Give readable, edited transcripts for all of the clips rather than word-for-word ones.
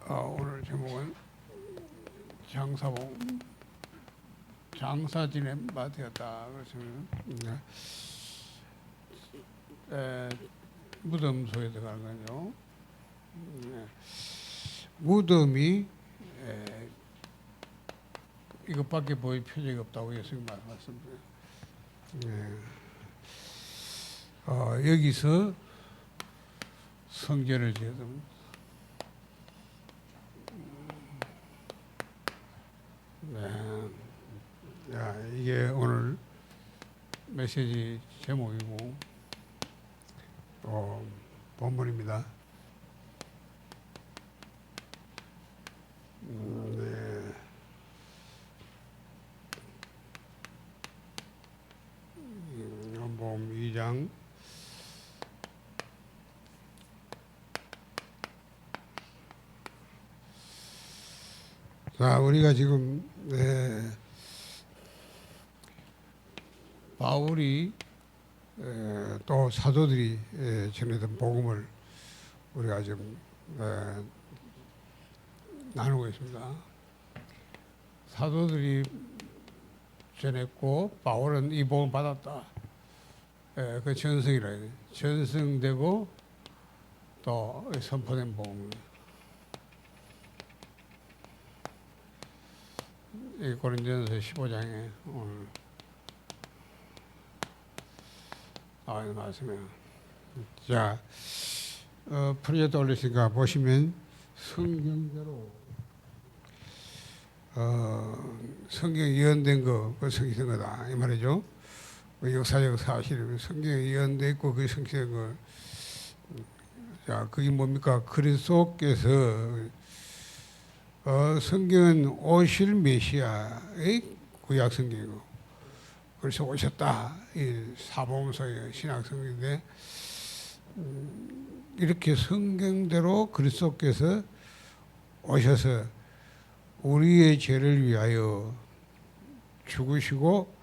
오늘 제목은 장사봉 장사 지낸 바 되었다. 그렇습니다. 무덤소에 들어가는 거죠. 무덤이 이것밖에 보일 표적이 없다고 예수님 말씀하셨습니다. 여기서 성전을 지었습니다. 이게 오늘 메시지 제목이고 또 본문입니다. 요한복음 2장 자, 우리가 지금 바울이 또 사도들이 전했던 복음을 우리가 지금 나누고 있습니다. 사도들이 전했고 바울은 이 복음 받았다. 그 전승이라 해요. 전승되고 또 선포된 복음. 이 고린도전서 15장에 오늘 나와 있는 말씀이에요. 자, 프로젝트 올리시니까 보시면 성경대로 성경에 예언된 거, 그 성취된 거다 이 말이죠. 역사적 사실, 성경에 예언돼 있고 그 성취된 거. 자, 그게 뭡니까? 그리스도께서 성경은 오실 메시아의 구약 성경이고, 그래서 오셨다. 이 사복음서의 신약 성경인데, 이렇게 성경대로 그리스도께서 오셔서 우리의 죄를 위하여 죽으시고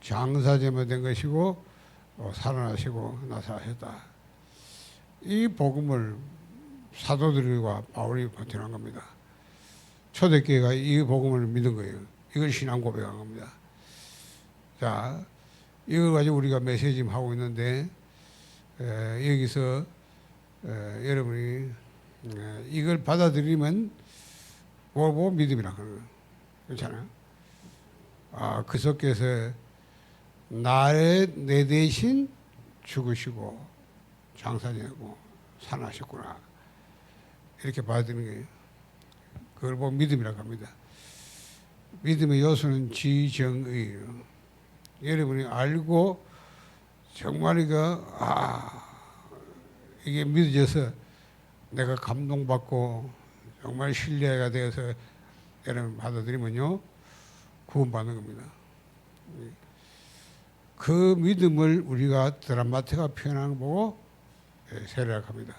장사제물 된 것이고 살아나시고 나타나셨다. 이 복음을 사도들과 바울이 버텨난 겁니다. 초대교회가 이 복음을 믿은 거예요. 이걸 신앙 고백한 겁니다. 자, 이걸 가지고 우리가 메시지 하고 있는데 여기서 여러분이 이걸 받아들이면 뭐 믿음이라 그러는 거예요. 그렇잖아요. 그리스도께서 내 대신 죽으시고 장사되고 살아나셨구나. 이렇게 받아들이는 거예요. 그걸 보고 믿음이라고 합니다. 믿음의 요소는 지정의예요. 여러분이 알고 정말 이게 믿어져서 내가 감동받고 정말 신뢰가 되어서 여러분 받아들이면요 구원받는 겁니다. 그 믿음을 우리가 드라마트가 표현하는 거 보고 세례학합니다.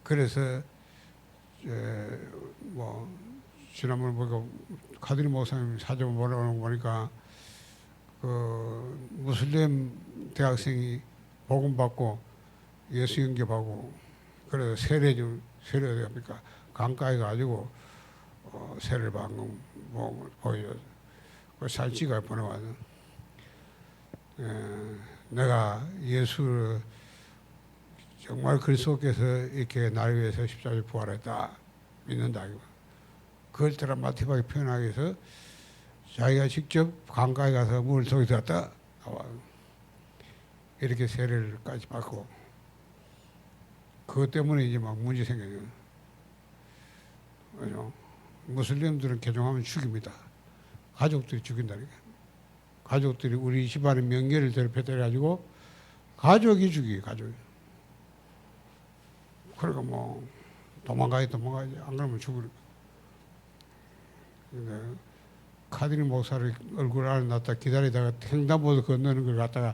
그래서 지난번에 보니까 카드리 목사님 사전 뭐라고 보니까 그 무슬림 대학생이 복음 받고 예수 영접하고 그래서 세례 합니까? 강가에 가지고 세례를 받은 거 보여줘. 그 사진 찍어 보내와서 내가 예수를 정말 그리스도께서 이렇게 날 위해서 십자가에 부활했다 믿는다. 그걸 드라마틱하게 표현하기 위해서 자기가 직접 강가에 가서 물 속에 들었다 나와 이렇게 세례를까지 받고 그것 때문에 이제 막 문제 생겨요. 그죠? 무슬림들은 개종하면 죽입니다. 가족들이 죽인다니까. 가족들이 우리 집안의 명예를 대표해가지고 가족이 죽이에요. 가족이. 그러니까 도망가야지 안 그러면 죽으니까. 카드리 목사를 얼굴 안에 놨다 기다리다가 횡단보도 건너는 걸 갖다가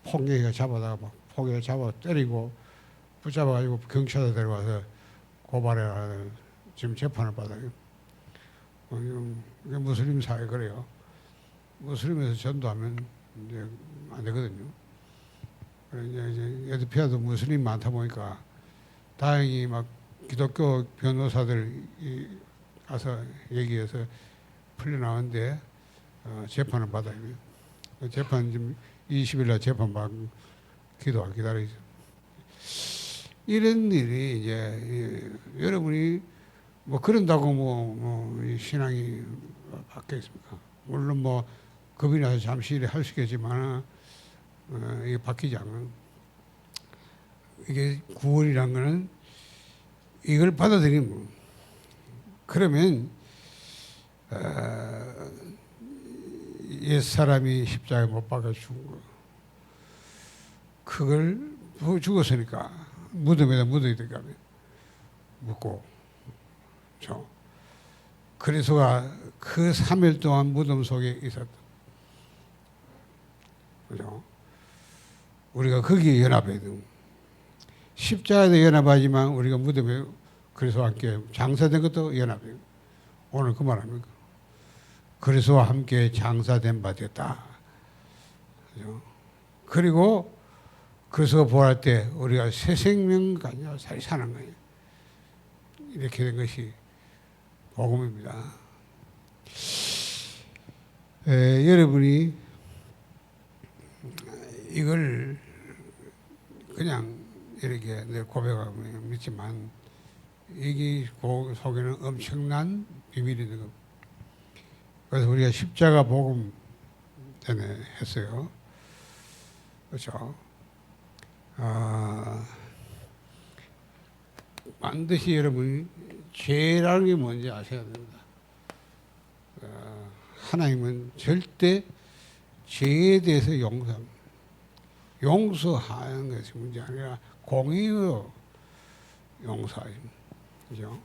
폭력이가 잡아다가 폭력을 잡아 때리고 붙잡아가지고 경찰에 데려가서 고발해라. 지금 재판을 받아요. 이게 무슬림 사회 그래요. 무슬림에서 전도하면 이제 안 되거든요. 이제 에티오피아도 무슬림이 많다 보니까 다행히 막 기독교 변호사들 가서 얘기해서 풀려나왔는데 재판을 받아요. 재판 지금 20일 날 재판 받고 기다리죠. 이런 일이 이제 여러분이 뭐 그런다고 뭐 신앙이 바뀌겠습니까? 물론 뭐 겁이 나서 잠시 할 수 있겠지만 이게 바뀌지 않는. 이게 구원이란 거는 이걸 받아들이면 그러면 옛 사람이 십자가에 못 박아 죽은 거 그걸 죽었으니까 무덤에다 묻어야 될까 묻고 그리스도가 그 3일 동안 무덤 속에 있었다. 그죠? 우리가 거기에 연합해야 되고 십자가에도 연합하지만 우리가 무덤에 그리스도와 함께 장사된 것도 연합해요. 오늘 그 말합니까? 그리스도와 함께 장사된 바 됐다. 그죠? 그리고 그리스도가 부활할 때 우리가 새 생명가 아니라 살이 사는 거예요. 이렇게 된 것이 복음입니다. 여러분이 이걸 그냥 이렇게 내 고백하고 믿지만 이게 그 속에는 엄청난 비밀이 있는 겁니다. 그래서 우리가 십자가 복음 전에 했어요. 그렇죠? 반드시 여러분이 죄라는 게 뭔지 아셔야 됩니다. 하나님은 절대 죄에 대해서 용서하는 것이 문제 아니라 공의로 용서하십니다. 그죠?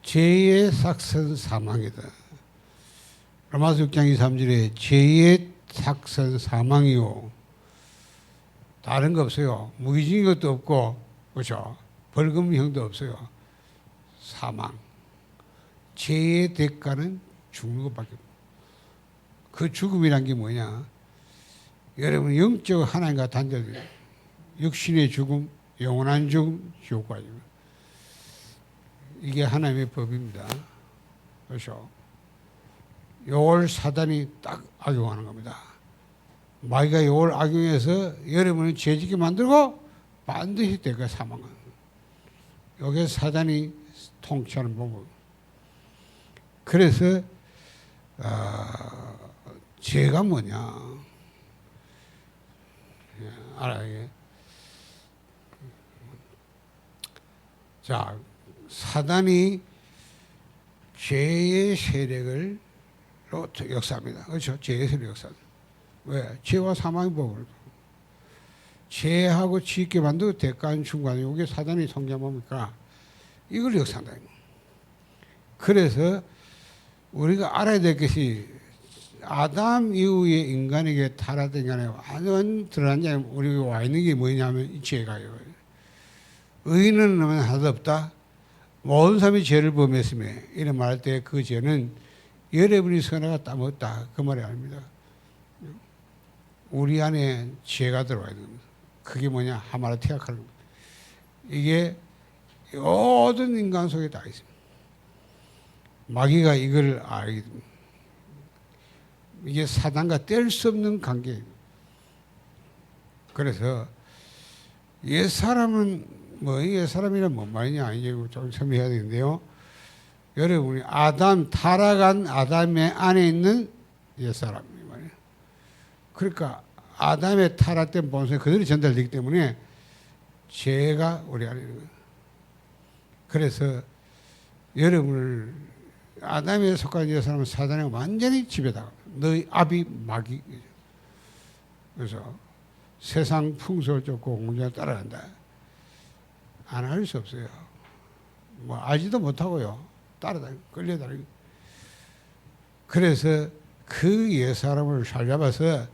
죄의 삭선 사망이다. 로마서 6장 2, 3절에 죄의 삭선 사망이요. 다른 거 없어요. 무기징 것도 없고, 그렇죠? 벌금형도 없어요. 사망. 죄의 대가는 죽는 것밖에 없어요. 그 죽음이란 게 뭐냐? 여러분 영적 하나님과 단절돼요. 육신의 죽음, 영원한 죽음, 지옥까지. 이게 하나님의 법입니다. 그렇죠? 요걸 사단이 딱 악용하는 겁니다. 마귀가 요걸 악용해서 여러분을 죄짓게 만들고 반드시 대가 사망하는 거예요. 요게 사단이 통치하는 법이에요. 그래서 죄가 뭐냐? 알아요. 자, 사단이 죄의 세력을 역사합니다. 그렇죠? 죄의 세력 역사합니다. 왜? 죄와 사망의 법을. 죄하고 짓게 만들고 대가한 중간에 이게 사단이 통제한 뭡니까? 이걸 역사한다. 그래서 우리가 알아야 될 것이 아담 이후에 인간에게 타락된 게 아니라 완전 드러난 게 우리가 와 있는 게 뭐냐면 이 죄가요. 의인은 하나도 없다. 모든 사람이 죄를 범했으며 이런 말할 때 그 죄는 여러분이 선하가 따먹었다. 그 말이 아닙니다. 우리 안에 죄가 들어와야 됩니다. 그게 뭐냐? 하마르티아카는 겁니다. 이게 모든 인간 속에 다 있습니다. 마귀가 이걸 알게 됩니다. 이게 사단과 뗄 수 없는 관계입니다. 그래서 옛사람은 옛사람이란 뭔 말이냐 이제 좀 설명해야 되는데요. 여러분이 타락한 아담의 안에 있는 옛사람이 말이에요. 그러니까 아담의 타락된 본성이 그대로 전달되기 때문에 죄가 우리 안에 있는 거예요. 그래서 여러분을 아담에 속한 옛사람은 사단에 완전히 지배당합니다. 너희 아비 마귀. 그래서 세상 풍속을 쫓고 공중에 따라간다. 안 할 수 없어요. 뭐 알지도 못하고요. 따라다니고 끌려다니고. 그래서 그 옛사람을 살잡아서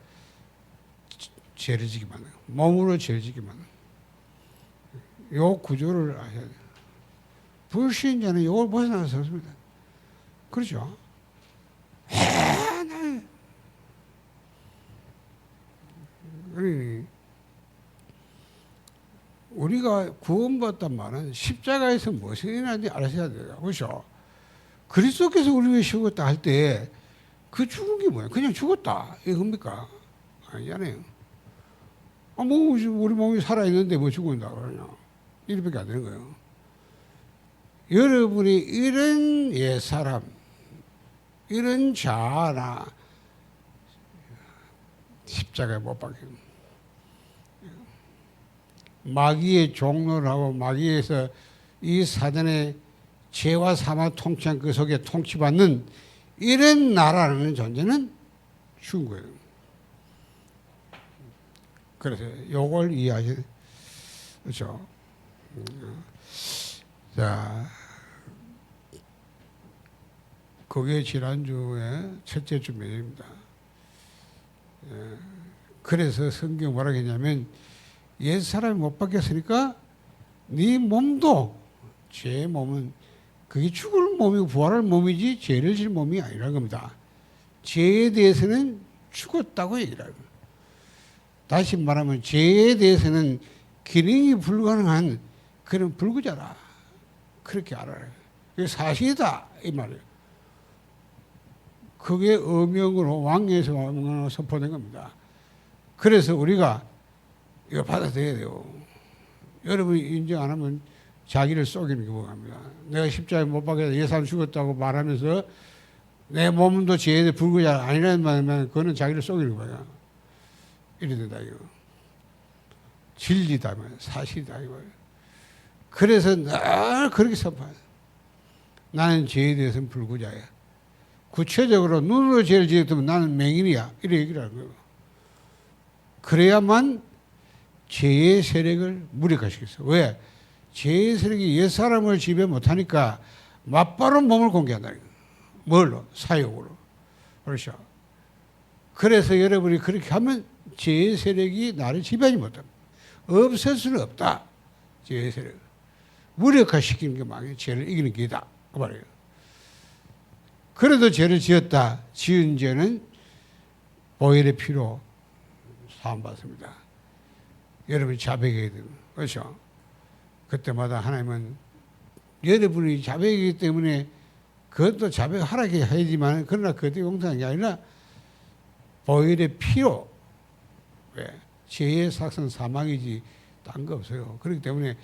죄를 지게 만들어요. 몸으로 죄를 지게 만들어요. 요 구조를 아셔야 돼요. 불신자는 이걸 벗어날 수 없습니다. 그렇죠? 그러니 우리가 구원받단 말은 십자가에서 무엇이 일어나는지 알아셔야 돼요. 그렇죠? 그리스도께서 우리 위해 죽었다 할 때 그 죽은 게 뭐야? 그냥 죽었다 이겁니까? 아니잖아요. 뭐 우리 몸이 살아있는데 뭐 죽는다 그러냐? 이렇게밖에 안 되는 거예요. 여러분이 이런 옛사람, 이런 자아나 십자가에 못 박혀. 마귀의 종로를 하고 마귀에서 이 사단의 죄와 사망 통치한 그 속에 통치받는 이런 나라라는 존재는 죽은 거예요. 그래서 요걸 이해하시, 그렇죠? 자, 그게 지난주에 첫째 주 메뉴입니다. 그래서 성경 뭐라고 했냐면 옛사람이 못 바뀌었으니까 네 몸도 죄의 몸은 그게 죽을 몸이고 부활할 몸이지 죄를 질 몸이 아니라는 겁니다. 죄에 대해서는 죽었다고 얘기를 하고 다시 말하면 죄에 대해서는 기능이 불가능한 그런 불구자다. 그렇게 알아요. 그게 사실이다 이 말이에요. 그게 어명으로 왕에서 왕으로 선포된 겁니다. 그래서 우리가 이거 받아들여야 돼요. 여러분이 인정 안 하면 자기를 속이는 경우가 내가 십자가에 못 박혀서 예산 죽었다고 말하면서 내 몸도 죄에 불구자 아니라는 말이면 그거는 자기를 속이는 거야. 이래 된다 이거. 진리다 말 사실이다 이거. 그래서 늘 그렇게 선포해. 나는 죄에 대해서는 불구자야. 구체적으로 눈으로 죄를 지었다면 나는 맹인이야. 이렇게 얘기를 하는 거예요. 그래야만 죄의 세력을 무력화시켰어. 왜? 죄의 세력이 옛사람을 지배 못하니까 맞바로 몸을 공개한다. 뭘로? 사욕으로. 그렇죠. 그래서 여러분이 그렇게 하면 죄의 세력이 나를 지배하지 못합니다. 없앨 수는 없다. 죄의 세력을. 무력화시키는 게 망해. 죄를 이기는 길이다. 그 말이에요. 그래도 죄를 지었다. 지은 죄는 보혈의 피로 사함받습니다. 여러분이 자백해야 됩니다. 그렇죠? 그때마다 하나님은 여러분이 자백이기 때문에 그것도 자백하라고 해야지만 그러나 그것도 용서하는 게 아니라 보혈의 피로 왜? 죄의 삭은 사망이지 딴 거 없어요. 그렇기 때문에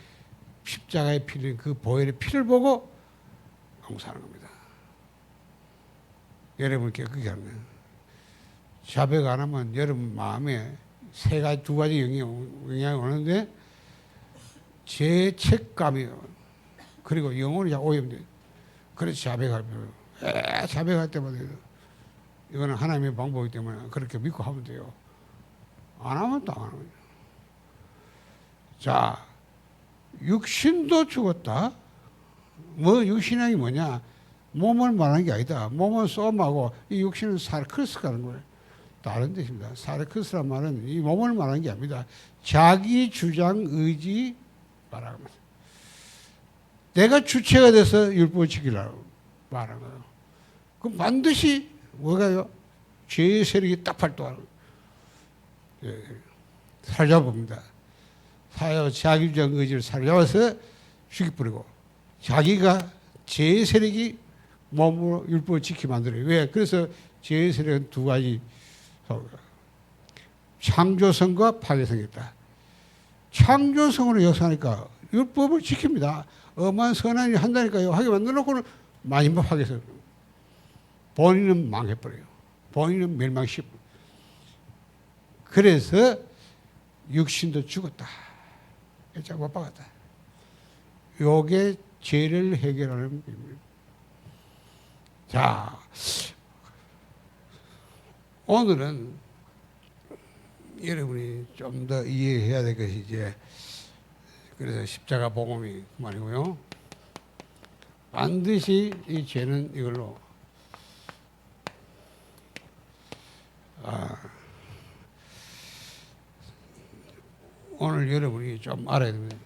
십자가의 피는 그 보혈의 피를 보고 용서하는 겁니다. 여러분께 그렇게 하는 거예요. 자백 안 하면 여러분 마음에 두 가지 영향이 오는데 죄책감이요. 그리고 영혼이 오염돼요. 그래서 자백할 필요. 자백할 때마다 이거는 하나님의 방법이기 때문에 그렇게 믿고 하면 돼요. 안 하면 또 안 하면 돼요. 자, 육신도 죽었다. 뭐 육신이 뭐냐? 몸을 말하는 게 아니다. 몸은 쏘마고 이 육신은 사르크스가 하는 거예요. 다른 뜻입니다. 사르크스란 말은 이 몸을 말하는 게 아닙니다. 자기 주장 의지 말합니다. 내가 주체가 돼서 율법을 지키려고 말하는 거예요. 그럼 반드시 뭐가요? 죄의 세력이 딱 발동하는 거예요. 예, 사로잡습니다. 자기 주장 의지를 사로잡아서 죽여버리고 자기가 죄의 세력이 몸으로 율법을 지키게 만들어요. 왜? 그래서 죄의 세력은 두 가지. 창조성과 파괴성이 있다. 창조성으로 역사하니까 율법을 지킵니다. 엄한 선한 일 한다니까요. 하게 만들어놓고는 마지막 파괴성. 본인은 망해버려요. 본인은 멸망시켜버려요. 그래서 육신도 죽었다. 못 박았다. 요게 죄를 해결하는 비밀입니다. 자, 오늘은 여러분이 좀 더 이해해야 될 것이 이제 그래서 십자가 복음이 말이고요. 반드시 이 죄는 이걸로 오늘 여러분이 좀 알아야 됩니다.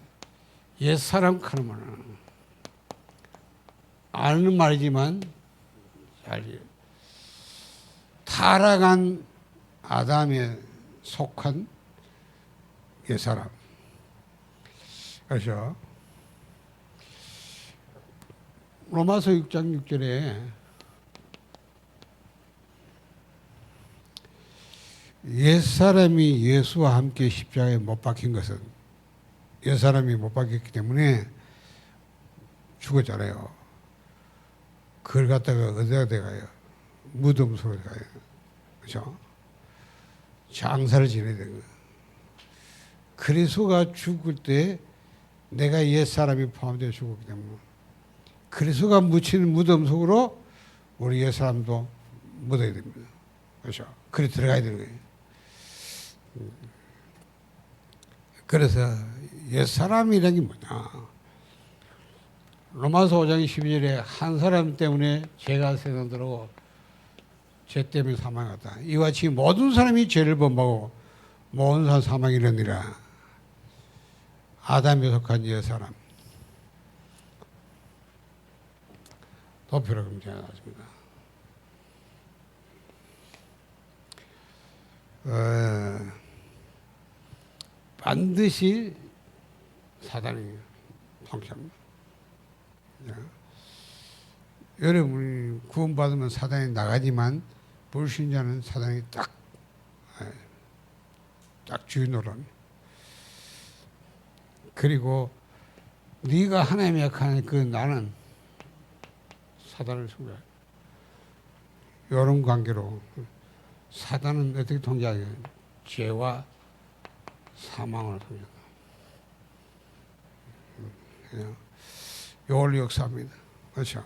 옛사람 카르마는 아는 말이지만 잘 타락한 아담에 속한 옛사람. 그렇죠? 로마서 6장 6절에 옛사람이 예수와 함께 십자가에 못 박힌 것은 옛사람이 못 박혔기 때문에 죽었잖아요. 그걸 갖다가 어디다 대가요? 무덤으로 가요. 그렇죠? 장사를 지내야 되는 거예요. 그리스도가 죽을 때 내가 옛사람이 포함되어 죽었기 때문에 그리스도가 묻히는 무덤 속으로 우리 옛사람도 묻어야 됩니다. 그렇죠? 그래 들어가야 되는 거예요. 그래서 옛사람이라는 게 뭐냐? 로마서 5장 12절에 한 사람 때문에 죄가 세상 들어오고 죄 때문에 사망하다. 이와 같이 모든 사람이 죄를 범하고 모든 사람 사망이 이르니라. 아담에 속한 옛사람 도표로 금지하였습니다. 반드시 사단이 통치합니다. 여러분이 구원받으면 사단이 나가지만 불신자는 사단이 딱 주인으로는. 그리고 네가 하나님의 역할은 그 나는 사단을 숭배해. 이런 관계로 사단은 어떻게 통제하냐? 죄와 사망을 통제한다. 요걸 역사합니다. 그렇죠?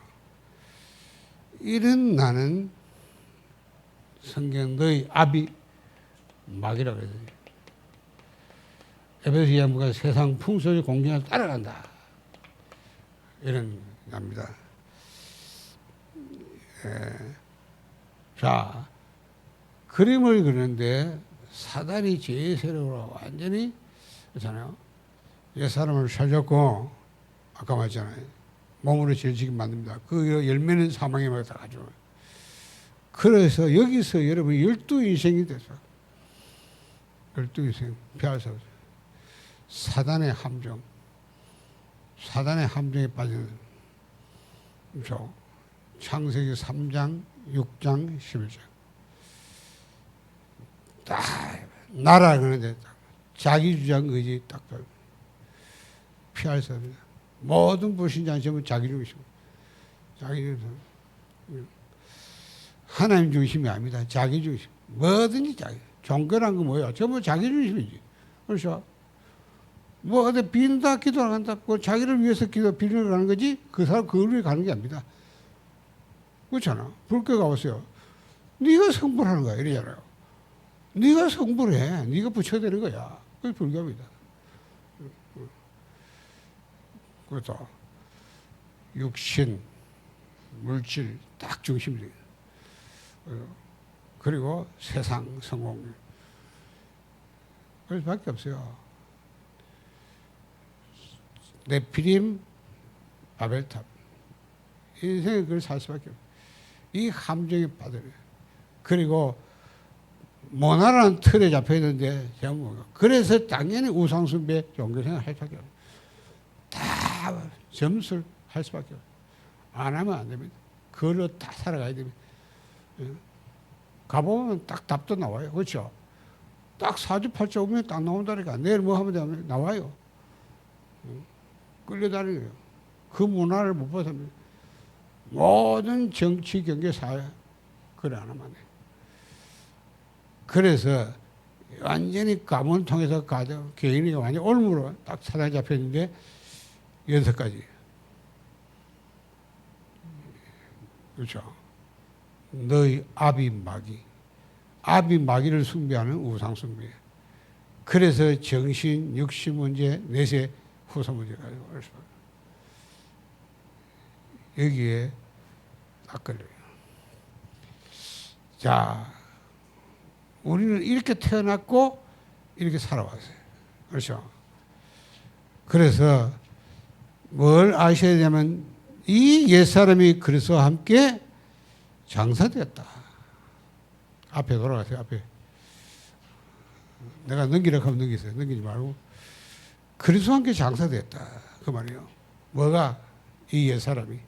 이런 나는 성경 너희 아비 막이라고 해요. 에베소 예언가 세상 풍속의 공경을 따라간다. 이런 납니다. 자, 그림을 그리는데 사단이 죄의 세력으로 완전히 그렇잖아요. 옛사람을 살렸고 아까 말했잖아요. 몸으로 죄지게 만듭니다. 그 열매는 사망에 다 가져와요. 그래서 여기서 여러분 12인생이 됐어. 12인생 피할 수 없어요. 사단의 함정. 사단의 함정에 빠지는 그렇죠? 창세기 3장, 6장, 11장. 딱 나라 그러는데 자기 주장 의지 딱 피할 수 없습니다. 모든 불신자는 전부 자기 중심. 자기 중심. 하나님 중심이 아닙니다. 자기 중심. 뭐든지 자기. 종교란 거 뭐야? 전부 자기 중심이지. 그렇죠? 뭐 어디 빈다 기도를 한다고 자기를 위해서 빌려 가는 거지 그 사람 그걸 위해 가는 게 아닙니다. 그렇잖아. 불교가 왔어요. 네가 성불하는 거야 이러잖아요. 네가 성불해. 네가 붙여야 되는 거야. 그게 불교입니다. 그렇다. 육신, 물질 딱 중심이 돼요. 그리고 세상, 성공. 그럴 수밖에 없어요. 네피림, 바벨탑. 인생은 그걸 살 수밖에 없어요. 이 함정에 빠져요. 그리고 모나라는 틀에 잡혀 있는데 그래서 당연히 우상숭배 종교생활 할 수밖에 없어요. 다 점수를 할 수밖에 없어요. 안 하면 안 됩니다. 그걸로 다 살아가야 됩니다. 가보면 딱 답도 나와요. 그렇죠? 딱 사주팔자 오면 딱 나온다니까. 내일 뭐 하면 되면 나와요. 끌려다니는 그 문화를 못 벗어납니다. 모든 정치, 경제, 사회 그래 안 하면 안 돼요. 그래서 완전히 가문을 통해서 가정, 개인이 완전히 올무로 딱 사단에 잡혔는데 6가지. 그렇죠? 너희 아비 마귀. 아비 마귀를 숭배하는 우상 숭배. 그래서 정신, 육신 문제, 내세, 후속 문제가 올 수. 여기에 딱 걸려요. 자, 우리는 이렇게 태어났고 이렇게 살아왔어요. 그렇죠? 그래서 뭘 아셔야 되냐면 이 옛사람이 그리스도와 함께 장사되었다. 앞에 돌아가세요. 앞에. 내가 넘기라고 하면 넘기세요. 넘기지 말고. 그리스도와 함께 장사됐다 그 말이에요. 뭐가? 이 옛사람이.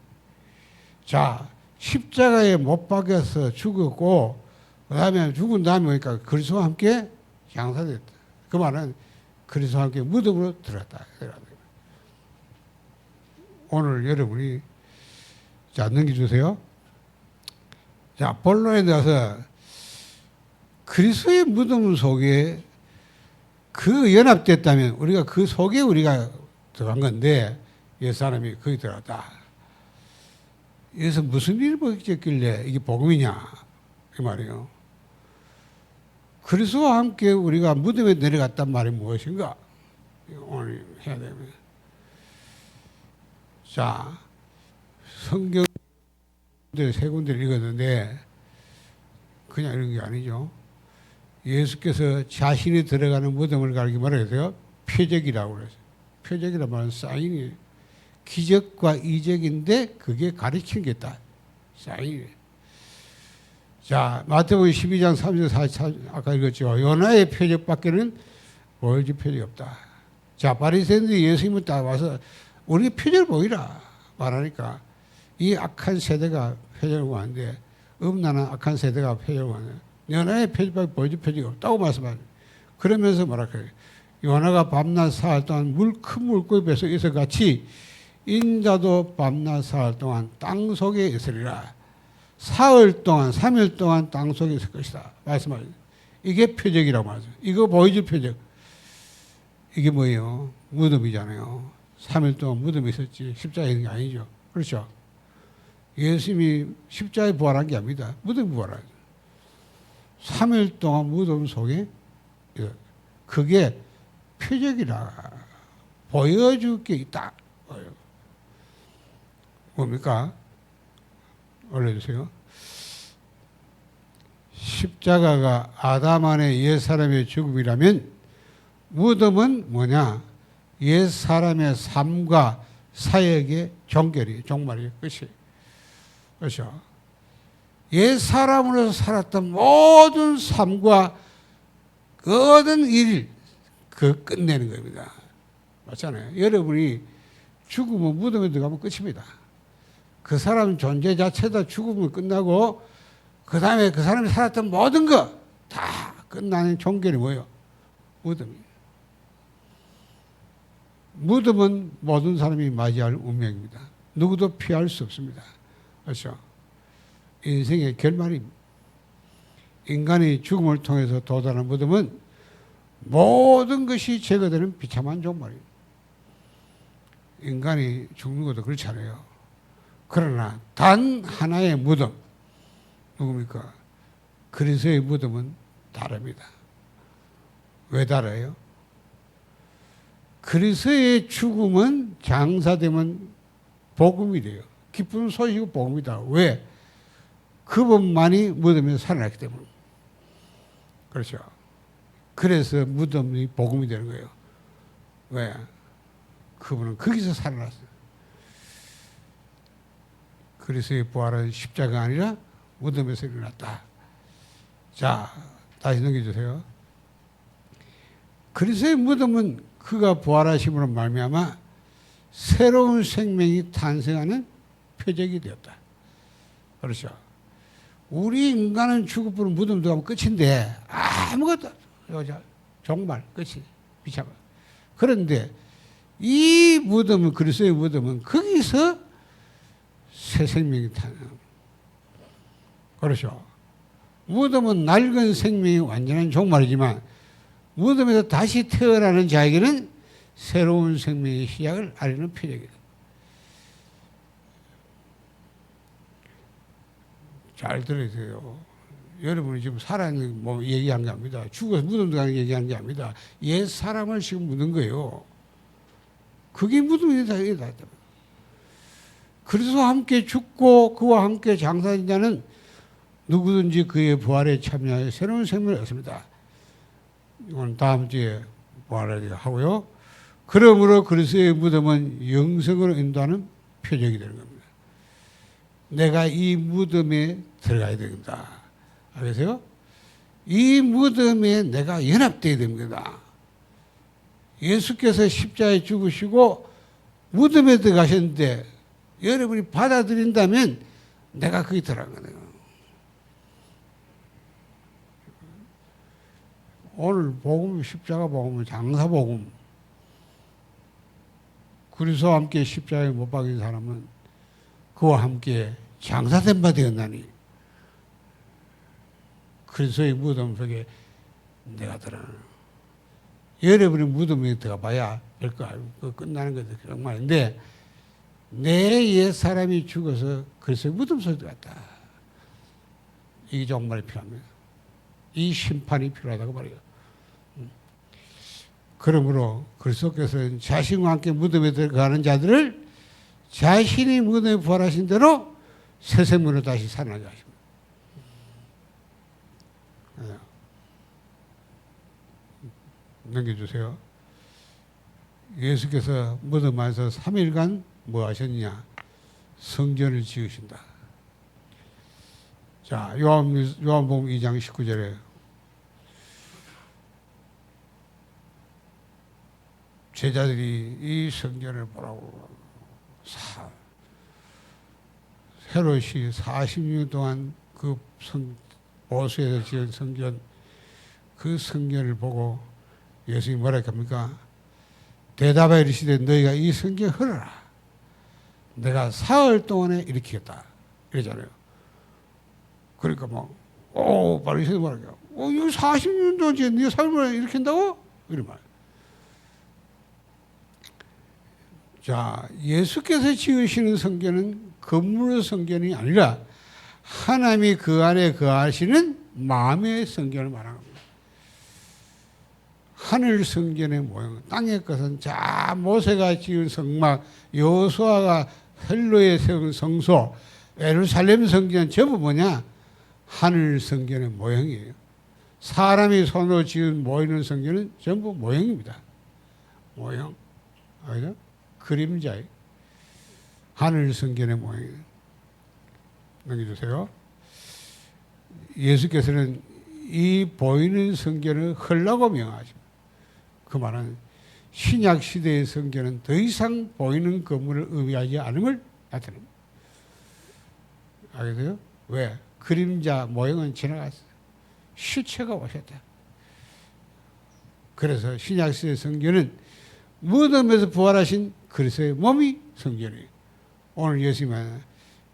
자, 십자가에 못 박여서 죽었고 그 다음에 죽은 다음에 보니까 그리스도와 함께 장사됐다. 그 말은 그리스도와 함께 무덤으로 들어갔다. 오늘 여러분이 자 넘겨주세요. 자, 본론에 들어가서 그리스도의 무덤 속에 그 연합됐다면 우리가 그 속에 우리가 들어간 건데 옛사람이 거기 들어갔다. 여기서 무슨 일이 벌어졌길래 이게 복음이냐 이 말이에요. 그리스도와 함께 우리가 무덤에 내려갔단 말이 무엇인가? 오늘 해야 되면 자 성경 세 군데를 읽었는데 그냥 이런 게 아니죠. 예수께서 자신이 들어가는 무덤을 가리키 말해서요. 표적이라고 그랬어요. 표적이란 말은 사인이 기적과 이적인데 그게 가르치는 게 있다. 사인이. 자, 마태복음 12장 3절 4절 아까 읽었죠. 요나의 표적밖에는 보여줄 표적이 없다. 자, 바리새인들이 예수님을 따라와서 우리 표적을 보이라 말하니까 이 악한 세대가 표적을 구하는데 음란한 악한 세대가 표적을 구하는데 요나의 표적밖에 보여줄 표적이 없다고 말씀하죠. 그러면서 뭐랄까요. 요나가 밤낮 사흘 동안 큰 물고기 뱃속에서 같이 인자도 밤낮 사흘 동안 땅 속에 있으리라. 사흘 동안 3일 동안 땅 속에 있을 것이다. 말씀하죠. 이게 표적이라고 말하죠. 이거 보여줄 표적. 이게 뭐예요? 무덤이잖아요. 3일 동안 무덤에 있었지 십자가에 있는 게 아니죠. 그렇죠? 예수님이 십자가에 부활한 게 아닙니다. 무덤에 부활하죠. 3일 동안 무덤 속에 그게 표적이라 보여줄 게 있다. 뭡니까? 올려주세요. 십자가가 아담 안의 옛사람의 죽음이라면 무덤은 뭐냐? 옛사람의 삶과 사역의 종말이에요. 그렇지? 그렇죠? 옛사람으로서 살았던 모든 삶과 모든 일, 그 끝내는 겁니다. 맞잖아요. 여러분이 죽으면 무덤에 들어가면 끝입니다. 그 사람 존재 자체다 죽으면 끝나고 그 다음에 그 사람이 살았던 모든 거 다 끝나는 종결이 뭐예요? 무덤이에요. 무덤은 모든 사람이 맞이할 운명입니다. 누구도 피할 수 없습니다. 그렇죠? 인생의 결말입니다. 인간이 죽음을 통해서 도달한 무덤은 모든 것이 제거되는 비참한 종말입니다. 인간이 죽는 것도 그렇지 않아요. 그러나 단 하나의 무덤, 누굽니까? 그리스도의 무덤은 다릅니다. 왜 달라요? 그리스도의 죽음은 장사되면 복음이 돼요. 기쁜 소식이고 복음이다. 왜? 그분만이 무덤에서 살아났기 때문에. 그렇죠. 그래서 무덤이 복음이 되는 거예요. 왜? 그분은 거기서 살아났어요. 그리스도의 부활은 십자가가 아니라 무덤에서 일어났다. 자, 다시 넘겨주세요. 그리스도의 무덤은 그가 부활하심으로 말미암아 새로운 생명이 탄생하는 표적이 되었다. 그렇죠. 우리 인간은 죽어버리면 무덤 들어가면 끝인데 아무것도 정말 끝이 비참해. 그런데 이 무덤은 그리스도의 무덤은 거기서 새 생명이 탄생. 그렇죠. 무덤은 낡은 생명이 완전한 종말이지만 무덤에서 다시 태어나는 자에게는 새로운 생명의 시작을 알리는 표적이다. 잘 들으세요. 여러분이 지금 살아있는 뭐 얘기한 게 아닙니다. 죽어서 무덤 들어가는 얘기하는 게 아닙니다. 옛 사람을 지금 묻는 거예요. 그게 무덤이다. 그래서 함께 죽고 그와 함께 장사한 자는 누구든지 그의 부활에 참여하여 새로운 생명을 얻습니다. 이건 다음 주에 부활을 하고요. 그러므로 그리스도의 무덤은 영생으로 인도하는 표적이 되는 겁니다. 내가 이 무덤에 들어가야 됩니다. 알겠어요? 이 무덤에 내가 연합되어야 됩니다. 예수께서 십자가에 죽으시고 무덤에 들어가셨는데 여러분이 받아들인다면 내가 거기 들어간 거예요. 오늘 복음, 십자가 복음은 장사 복음. 그리스도와 함께 십자가에 못 박인 사람은 그와 함께 장사된 바 되었나니 그리스도의 무덤 속에 내가 들어가는. 여러분이 무덤에 들어가 봐야 별거 아니고 끝나는 것도 정말인데 내 옛 사람이 죽어서 그리스도의 무덤 속에 들어갔다. 이게 정말 필요합니다. 이 심판이 필요하다고 말해요. 그러므로 그리스도께서는 자신과 함께 무덤에 들어가는 자들을 자신이 무덤에 부활하신 대로 새 생명으로 다시 살아나게 하십니다. 넘겨주세요. 예수께서 무덤 안에서 3일간 뭐 하셨냐? 성전을 지으신다. 자, 요한복음 2장 19절에 제자들이 이 성전을 보라고 헤롯이 40년 동안 그 보수에서 지은 성전, 그 성전을 보고 예수님이 뭐라 합니까? 대답하여 이르시되 너희가 이 성전을 헐어라. 내가 사흘 동안에 일으키겠다. 이러잖아요. 그러니까 바리새인이 뭐라 해요? 이거 40년 동안 지은 네가 사흘 만에 일으킨다고? 이런 말. 자, 예수께서 지으시는 성전은 건물의 성전이 아니라 하나님이 그 안에 거하시는 마음의 성전을 말하는 겁니다. 하늘 성전의 모양, 땅의 것은 자 모세가 지은 성막, 여호수아가 헬로에 세운 성소, 예루살렘 성전 전부 뭐냐? 하늘 성전의 모형이에요. 사람이 손으로 지은 모이는 성전은 전부 모형입니다. 모형, 알죠? 그림자예요. 하늘 성전의 모양이에요. 넘겨주세요. 예수께서는 이 보이는 성전을 헐라고 명하십니다. 그 말은 신약 시대의 성전은 더 이상 보이는 건물을 의미하지 않음을 나타냅니다. 알겠어요? 왜? 그림자 모형은 지나갔어요. 실체가 오셨다. 그래서 신약 시대의 성전은 무덤에서 부활하신 그리스도의 몸이 성전이에요. 오늘 예수님은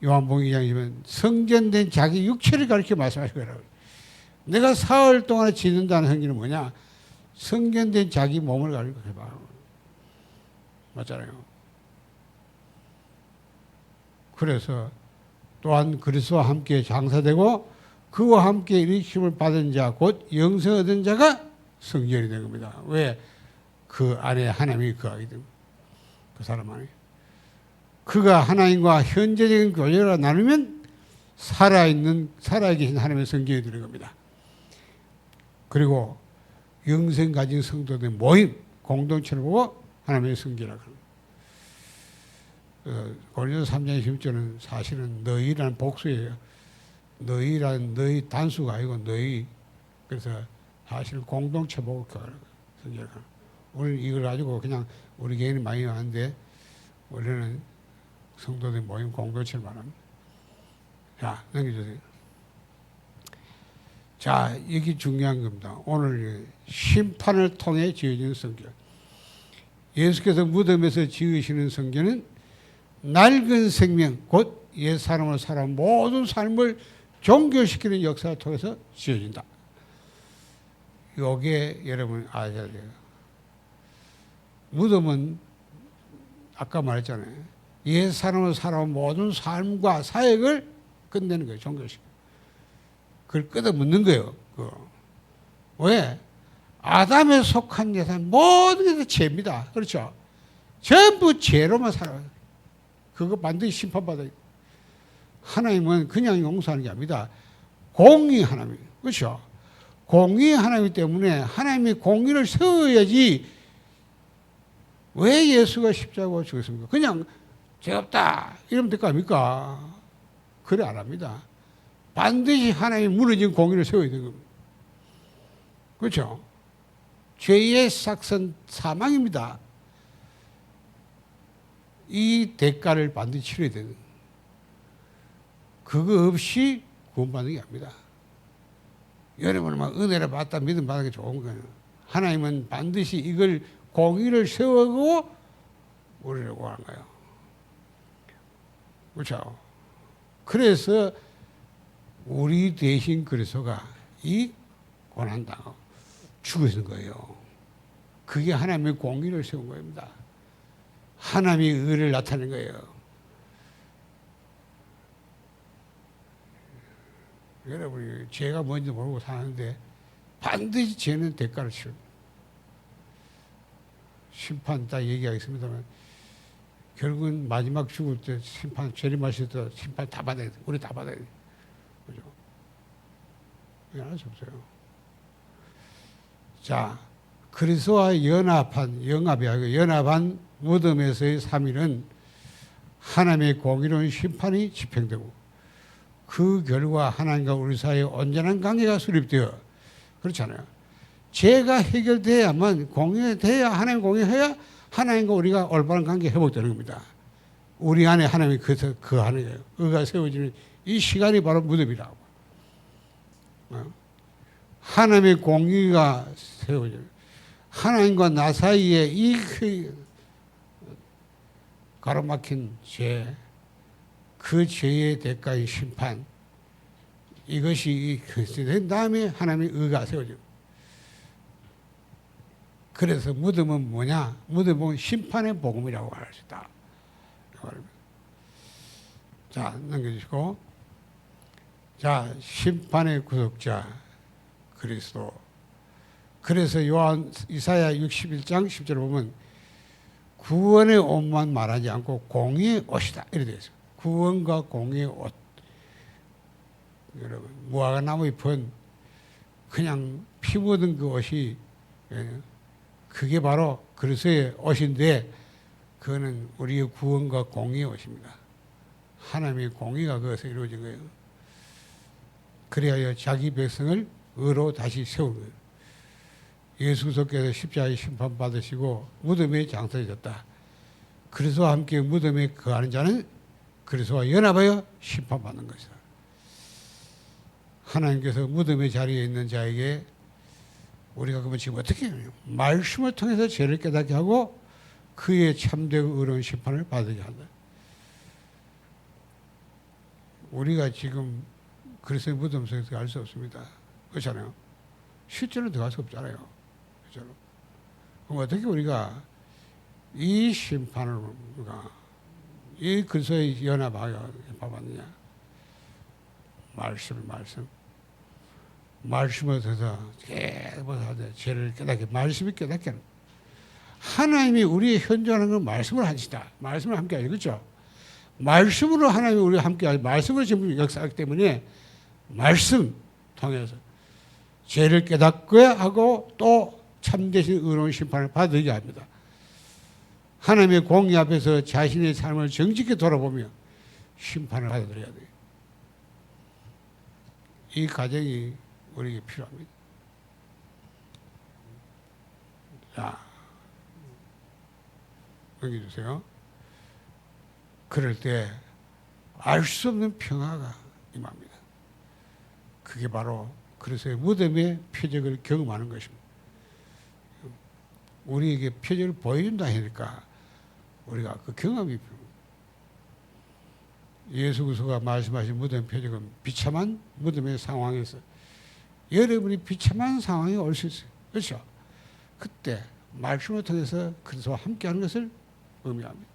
요한복음 2장이면 성전된 자기 육체를 가르쳐 말씀하시더라고요. 내가 사흘 동안에 짓는다는 성전은 뭐냐? 성전된 자기 몸을 가지고 해봐. 맞잖아요. 그래서 또한 그리스도와 함께 장사되고 그와 함께 일으킴을 받은 자, 곧 영생 얻은 자가 성전이 된 겁니다. 왜? 그 안에 하나님이 거하기 때문에. 그 사람 안에. 그가 하나님과 현재적인 교제를 나누면 살아계신 하나님의 성전이 되는 겁니다. 그리고 영생 가진 성도들 모임, 공동체를 보고 하나님의 성전이라고 합니다. 고린도서 3장 16절은 사실은 너희라는 복수예요. 너희라는 너희 단수가 아니고 너희. 그래서 사실 공동체 보고 교회를 성전이라고 합니다. 오늘 이걸 가지고 그냥 우리 개인이 많이 하는데 원래는 성도들 모임 공동체를 말합니다. 자, 넘겨주세요. 자, 이게 중요한 겁니다. 오늘 심판을 통해 지어진 성전. 예수께서 무덤에서 지으시는 성전은 낡은 생명, 곧 옛 사람으로 살아 모든 삶을 종교시키는 역사를 통해서 지어진다. 요게 여러분 아셔야 돼요. 무덤은 아까 말했잖아요. 옛 사람으로 살아온 모든 삶과 사역을 끝내는 거예요. 종교식. 그걸 끊어묻는 거예요. 왜? 아담에 속한 예산 모든 게 다 죄입니다. 그렇죠? 전부 죄로만 살아요. 그거 반드시 심판받아요. 하나님은 그냥 용서하는 게 아닙니다. 공의 하나님. 그렇죠? 공의 하나님 때문에 하나님이 공의를 세워야지. 왜 예수가 십자가에 죽었습니까? 그냥 죄 없다 이러면 될 거 아닙니까? 그래 안 합니다. 반드시 하나님이 무너진 공의를 세워야 되는 겁니다. 그렇죠? 죄의 삭선 사망입니다. 이 대가를 반드시 치러야 되는, 그거 없이 구원받는 게 아닙니다. 여러분은 막 은혜를 받다 믿음 받는 게 좋은 거예요. 하나님은 반드시 이걸 공의를 세우고 우리를 구하는 거예요. 그렇죠? 그래서 우리 대신 그리스도가 이 고난당하고 죽으신 거예요. 그게 하나님의 공의를 세운 겁니다. 하나님의 의를 나타낸 거예요. 여러분이 죄가 뭔지 모르고 사는데 반드시 죄는 대가를 치릅니다. 심판 딱 얘기하겠습니다만 결국은 마지막 죽을 때 심판, 죄를 마실 때 심판 다 받아야 돼. 우리 다 받아야 돼. 그죠? 할 수 없어요. 자, 그리스도와 영합이 아니고 연합한 무덤에서의 3일은 하나님의 공의로운 심판이 집행되고 그 결과 하나님과 우리 사이에 온전한 관계가 수립되어, 그렇잖아요. 죄가 해결돼야만, 공의돼야, 하나님 공의해야 하나님과 우리가 올바른 관계 회복되는 겁니다. 우리 안에 하나님이 그 안에 의가 세워지는 이 시간이 바로 무덤이라고. 하나님의 공의가 세워지는, 하나님과 나 사이에 이 가로막힌 죄, 그 죄의 대가의 심판, 이것이 된 다음에 하나님의 의가 세워지고. 그래서 무덤은 뭐냐? 무덤은 심판의 복음이라고 할 수 있다. 자, 넘겨주시고. 자, 심판의 구속자 그리스도. 그래서 이사야 61장 10절을 보면 구원의 옷만 말하지 않고 공의의 옷이다, 이렇게 되어 있어요. 구원과 공의의 옷. 여러분, 무화과 나무 잎은 그냥 피 묻은 그 옷이, 그게 바로 그리스도의 옷인데, 그거는 우리의 구원과 공의의 옷입니다. 하나님의 공의가 그것에 이루어진 거예요. 그래야 자기 백성을 의로 다시 세운 거예요. 예수 그리스도께서 십자가에 심판받으시고 무덤에 장사해졌다. 그리스도와 함께 무덤에 거하는 자는 그리스도와 연합하여 심판받는 것이다. 하나님께서 무덤의 자리에 있는 자에게 우리가 그러면 지금 어떻게 해요? 말씀을 통해서 죄를 깨닫게 하고 그의 참되고 의로운 심판을 받게 한다. 우리가 지금 그리스도의 무덤 속에서 갈 수 없습니다. 그렇잖아요. 실제로 들어갈 수 없잖아요. 그렇죠? 그럼 어떻게 우리가 이 심판을, 이 그리스도의 연합하여 받았느냐? 말씀을 통해서 계속 죄를 깨닫게, 말씀이 깨닫게 하는. 하나님이 우리의 현존하는 건 말씀을 하시다. 말씀을 함께 하죠. 그렇죠? 말씀으로 하나님이 우리와 함께 하죠. 말씀으로 지금 역사하기 때문에 말씀 통해서 죄를 깨닫게 하고 또 참되신 의로운 심판을 받으게 합니다. 하나님의 공의 앞에서 자신의 삶을 정직히 돌아보며 심판을 받아들여야 돼요. 이 과정이 우리에게 필요합니다. 자, 넘겨주세요. 그럴 때 알 수 없는 평화가 임합니다. 그게 바로 그리스도의 무덤의 표적을 경험하는 것입니다. 우리에게 표적을 보여준다 하니까 우리가 그 경험이 필요합니다. 예수 그리스도가 말씀하신 무덤 표적은 비참한 무덤의 상황에서 여러분이 비참한 상황이 올 수 있어요. 그렇죠? 그때 말씀을 통해서 그리스도와 함께하는 것을 의미합니다.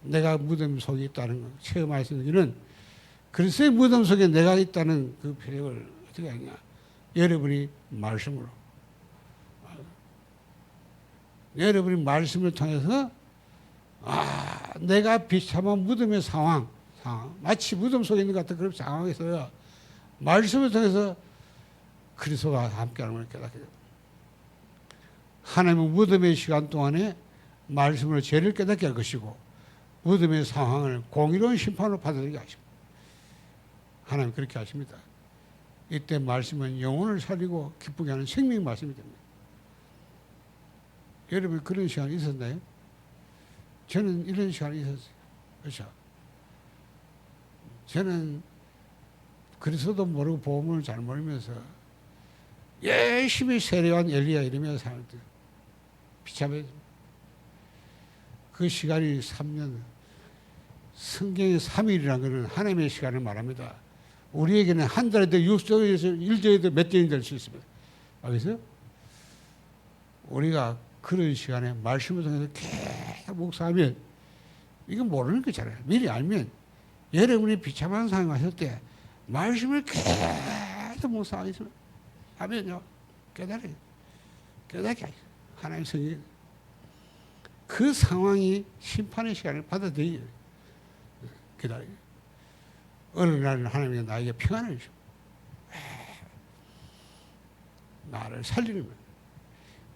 내가 무덤 속에 있다는 걸 체험할 수 있는 일은 그리스도의 무덤 속에 내가 있다는 그 표적을 어떻게 하냐? 여러분이 말씀으로, 여러분이 말씀을 통해서 내가 비참한 무덤의 상황, 마치 무덤 속에 있는 것 같은 그런 상황에서 말씀을 통해서 그리스도가 함께하는 걸 깨닫게 됩니다. 하나님은 무덤의 시간 동안에 말씀으로 죄를 깨닫게 할 것이고 무덤의 상황을 공의로운 심판으로 받아들이게 하십니다. 하나님 그렇게 하십니다. 이때 말씀은 영혼을 살리고 기쁘게 하는 생명 말씀이 됩니다. 여러분 그런 시간이 있었나요? 저는 이런 시간이 있었어요. 그렇죠? 저는 그리스도 모르고 복음을 잘 모르면서 열심히 세례요한 엘리야 이러면서 사람들 비참했습니다. 그 시간이 3년, 성경의 3일이라는 것은 하나님의 시간을 말합니다. 우리에게는 한 달에도 6조에서 1조에도 몇 년이 될 수 있습니다. 알겠어요? 우리가 그런 시간에 말씀을 통해서 계속 묵상하면 이건 모르는 거잖아요. 미리 알면 여러분이 비참한 상황 왔을 때 말씀을 계속 묵상하면요 깨달아요. 깨닫게 하죠. 하나님 성경. 그 상황이 심판의 시간을 받아들여요. 기다려요. 어느 날은 하나님이 나에게 평안을 주고 나를 살리는 거예요.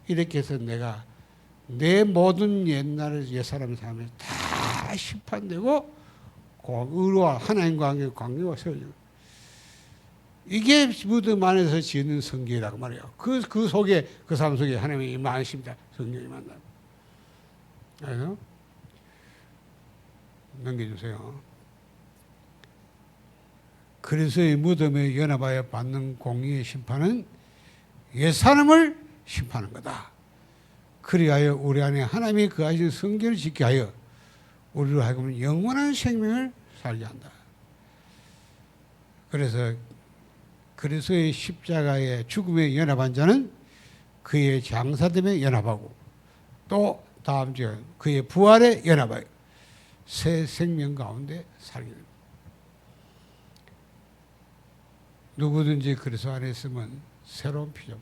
이렇게 해서 내가 내 모든 옛사람의 삶에 다 심판되고 의로와 하나님과 관계가 세워져요. 이게 무덤 안에서 지은 성경이라고 말해요. 그 속에, 그 삶 속에 하나님이 임하십니다. 성경이 만나. 그래서 넘겨주세요. 그리스도의 무덤에 연합하여 받는 공의의 심판은 옛사람을 심판한 거다. 그리하여 우리 안에 하나님이 거하신 성결을 지키게 하여 우리로 하여금 영원한 생명을 살게 한다. 그래서 그리스도의 십자가의 죽음에 연합한 자는 그의 장사됨에 연합하고 또 다음 주에 그의 부활에 연합하여 새 생명 가운데 살게 됩니다. 누구든지 그리스도 안에 있으면 새로운 피조물.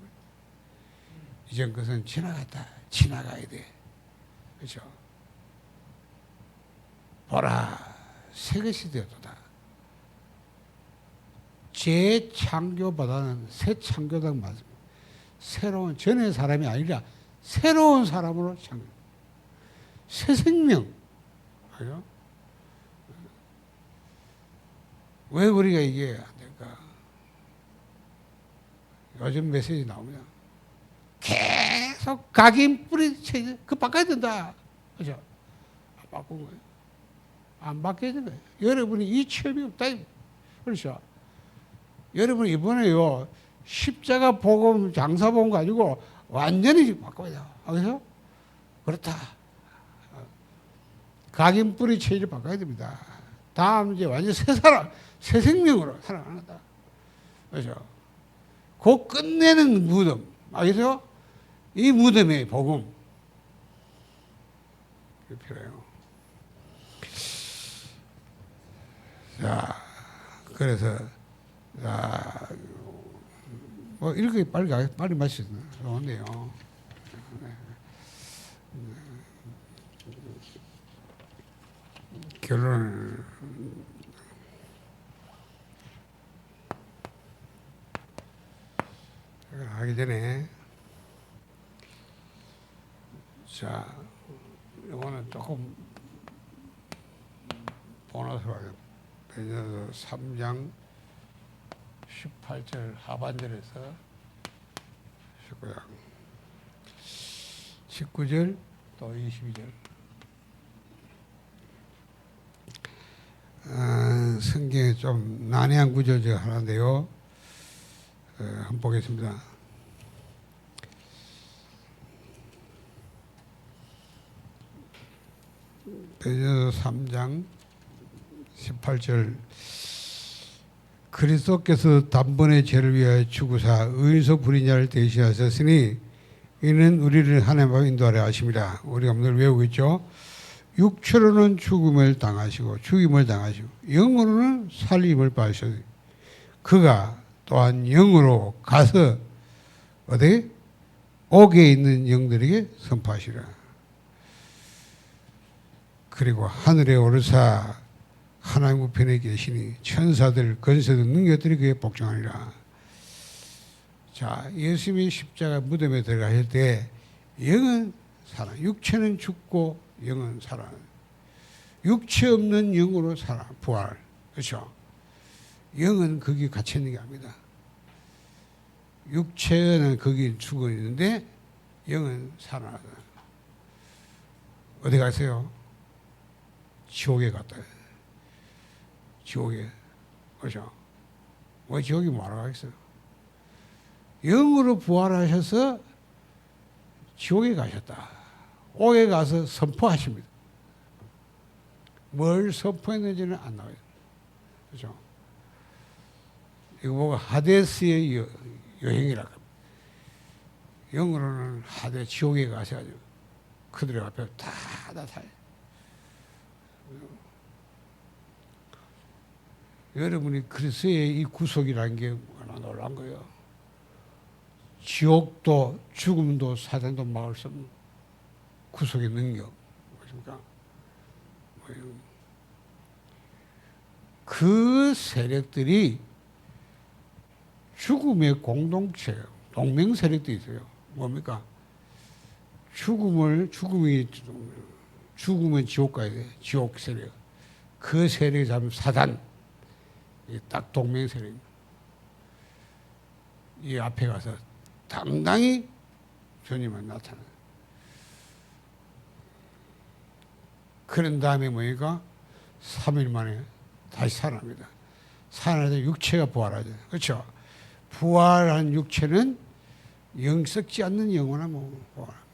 이전 것은 지나갔다. 지나가야 돼. 그렇죠? 보라, 새 것이 되었도다. 재창조보다는 새 창조다 맞습니다. 새로운 전의 사람이 아니라 새로운 사람으로 창조. 새 생명. 그죠? 왜 우리가 이게 안 될까? 요즘 메시지 나오면 계속 각인 뿌리 체제 그 바꿔야 된다. 그죠? 안 바꾼 거예요. 안 바뀌어야 되는 거예요. 여러분이 이 체험이 없다. 그렇죠? 여러분 이번에요 십자가 복음 장사 복음 가지고 완전히 바꿔야 돼요. 그래서 그렇다. 각인 뿌리 체질을 바꿔야 됩니다. 다음 이제 완전 새 사람, 새 생명으로 살아간다. 그렇죠? 그 끝내는 무덤. 알겠어요? 이 무덤의 복음. 필요해요. 자, 그래서, 자, 뭐, 이렇게 빨리 마시면 좋은데요. 결론을 하기 전에 자 이거는 조금 보너스로 하겠습니다. 베드로서 3장 18절 하반절에서 19절 또 22절 성경에 좀 난해한 구절 중 하나인데요. 한번 보겠습니다. 베드로서 3장 18절 그리스도께서 단번에 죄를 위하여 죽으사 의인서 불인 자를 대신하셨으니 이는 우리를 하나님 앞에 인도하려 하심이라. 우리가 오늘 외우고 있죠. 육체로는 죽음을 당하시고 죽임을 당하시고 영으로는 살림을 받으셨으니 그가 또한 영으로 가서 어디? 옥에 있는 영들에게 선포하시라. 그리고 하늘에 오르사 하나님 우편에 계시니 천사들, 권세들, 능력들이 그에 복종하니라. 자, 예수님이 십자가 무덤에 들어가실 때 영은 살아. 육체는 죽고 영은 살아. 육체 없는 영으로 살아. 부활. 그렇죠? 영은 거기 갇혀 있는 게 아닙니다. 육체는 거기 죽어 있는데 영은 살아나다. 어디 가세요? 지옥에 갔다. 지옥에. 그렇죠? 왜 지옥이 뭐하러 가겠어요? 영으로 부활하셔서 지옥에 가셨다. 옥에 가서 선포하십니다. 뭘 선포했는지는 안 나와요. 그렇죠? 이거 보고 하데스의 여행이라고 합니다. 영으로는 하데 지옥에 가셔가지고 그들의 앞에 다 나타나요. 여러분이 그리스도의 이 구속이라는 게 얼마나 놀라운 거예요. 지옥도 죽음도 사단도 막을 수 없는 구속의 능력. 무엇입니까? 그 세력들이 죽음의 공동체, 동맹 세력도 있어요. 뭡니까? 죽으면 지옥 가야 돼. 지옥 세력. 그 세력이 잡으면 사단. 딱 동맹 세력입니다. 이 앞에 가서 당당히 주님은 나타나요. 그런 다음에 뭐니까 3일 만에 다시 살아납니다. 살아나서 육체가 부활하죠. 그렇죠? 부활한 육체는 영썩지 않는 영원한 몸으로 부활합니다.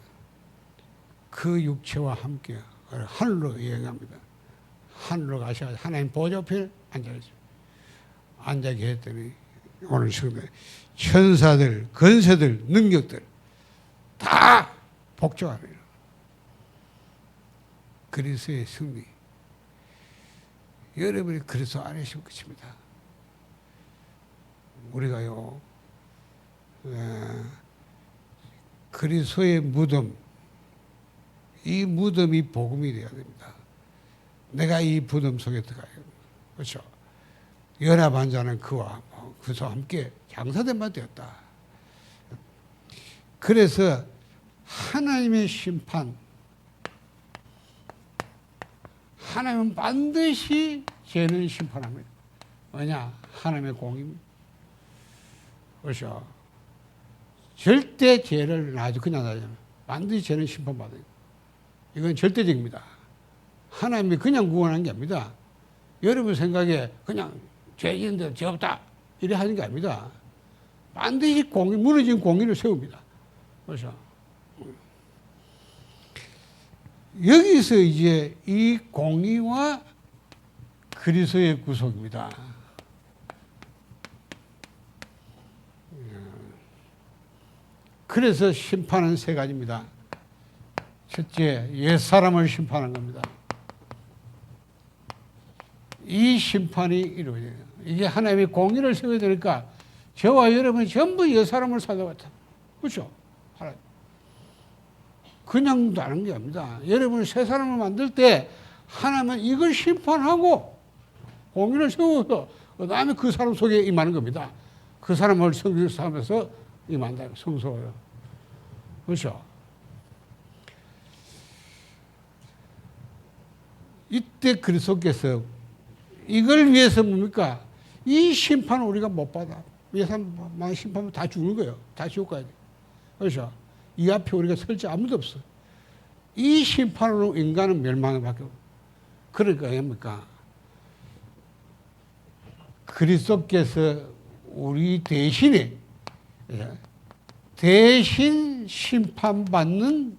그 육체와 함께 하늘로 여행합니다. 하늘로 가셔서 하나님 보좌 앞에 앉아있어요. 앉아 계셨더니 오늘 성도 천사들, 건세들, 능력들 다 복종합니다. 그리스도의 승리. 여러분이 그리스도 안에 있을 것입니다. 우리가요, 그리스도의 무덤, 이 무덤이 복음이 되어야 됩니다. 내가 이 무덤 속에 들어가요. 그렇죠? 연합한 자는 그와 그와 함께 장사된 바 되었다. 그래서 하나님의 심판, 하나님은 반드시 죄는 심판합니다. 왜냐? 하나님의 공입니다. 그렇죠? 절대 죄를 놔두고 그냥 놔두면 반드시 죄는 심판받아요. 이건 절대적입니다. 하나님이 그냥 구원하는 게 아닙니다. 여러분 생각에 그냥 죄 짓는데 죄 없다 이래 하는 게 아닙니다. 반드시 무너진 공의를 세웁니다. 그래서 여기서 이제 이 공의와 그리스도의 구속입니다. 그래서 심판은 세 가지입니다. 첫째, 옛사람을 심판한 겁니다. 이 심판이 이루어져요. 이게 하나님의 공의를 세워야 되니까 저와 여러분이 전부 옛사람을 살아왔다. 그렇죠? 그냥도 하는 게 아닙니다. 여러분이 새 사람을 만들 때 하나님은 이걸 심판하고 공의를 세워서 그 다음에 그 사람 속에 임하는 겁니다. 그 사람을 성숙하면서 임한다. 성숙해요. 그렇죠? 이때 그리스도께서 이걸 위해서 뭡니까? 이 심판을 우리가 못 받아. 예산만 심판하면 다 죽는 거예요. 다 지옥 가야 돼. 그렇죠? 이 앞에 우리가 설지 아무도 없어. 이 심판으로 인간은 멸망을 받고. 그러니까 뭡니까? 그리스도께서 우리 대신에 대신 심판받는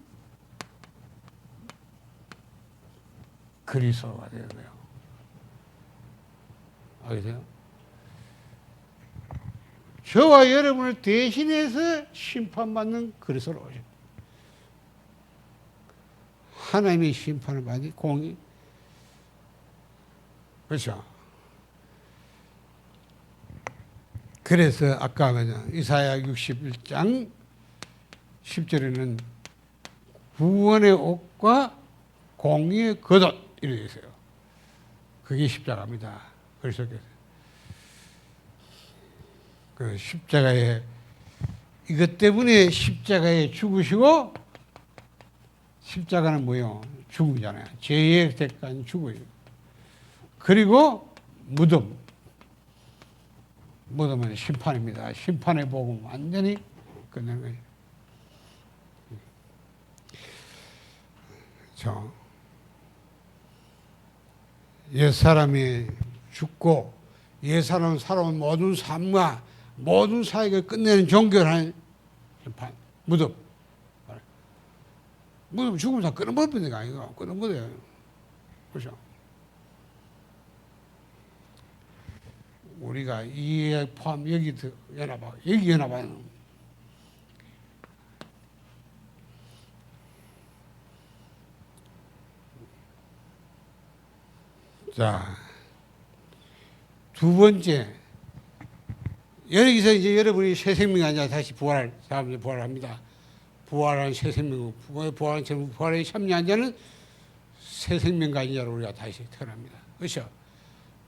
그리스도가 되는 거예요. 알겠어요? 저와 여러분을 대신해서 심판받는 그리스도로 오죠. 하나님의 심판을 받니 공의. 그렇죠? 그래서 아까 이사야 61장 10절에는 구원의 옷과 공의의 겉옷 이렇게 있어요. 그게 십자가입니다. 그리스도께서 그 십자가에 이것 때문에 십자가에 죽으시고 십자가는 뭐요? 죽음이잖아요. 죄의 대가는 죽어요. 그리고 무덤은 심판입니다. 심판의 복음 완전히 끝낸 거예요. 옛사람이 죽고 옛사람 살아온 모든 삶과 모든 사역을 끝내는 종결한 심판, 무덤. 무덤 죽으면 다 끊어버리는 거 아니고 끊어버려요. 그렇죠? 우리가 이에 포함 여기 연합하 여기 연합하는 자, 두 번째 여기서 이제 여러분이 새 생명이 아니라 다시 부활할 사람들이 부활합니다. 부활한 새 생명, 부활에 참여한 자는 새 생명가 아닌 자로 우리가 다시 태어납니다. 그렇죠?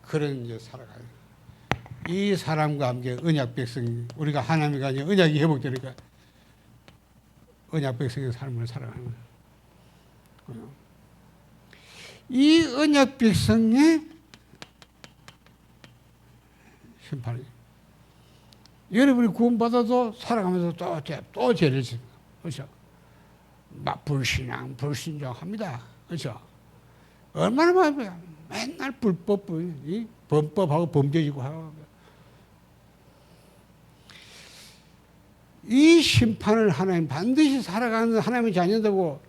그런 이제 살아가요. 이 사람과 함께 언약 백성, 우리가 하나님과 언약이 회복되니까 언약 백성의 삶을 살아가는 거예요. 이 언약 백성의 심판이 여러분이 구원받아도 살아가면서 또 죄를 짓습니다. 그렇죠? 막 불신앙, 불신정합니다. 그렇죠? 얼마나 많아요. 맨날 불법, 범법하고 범죄지고 하고. 이 심판을 하나님 반드시 살아가는 하나님의 자녀되고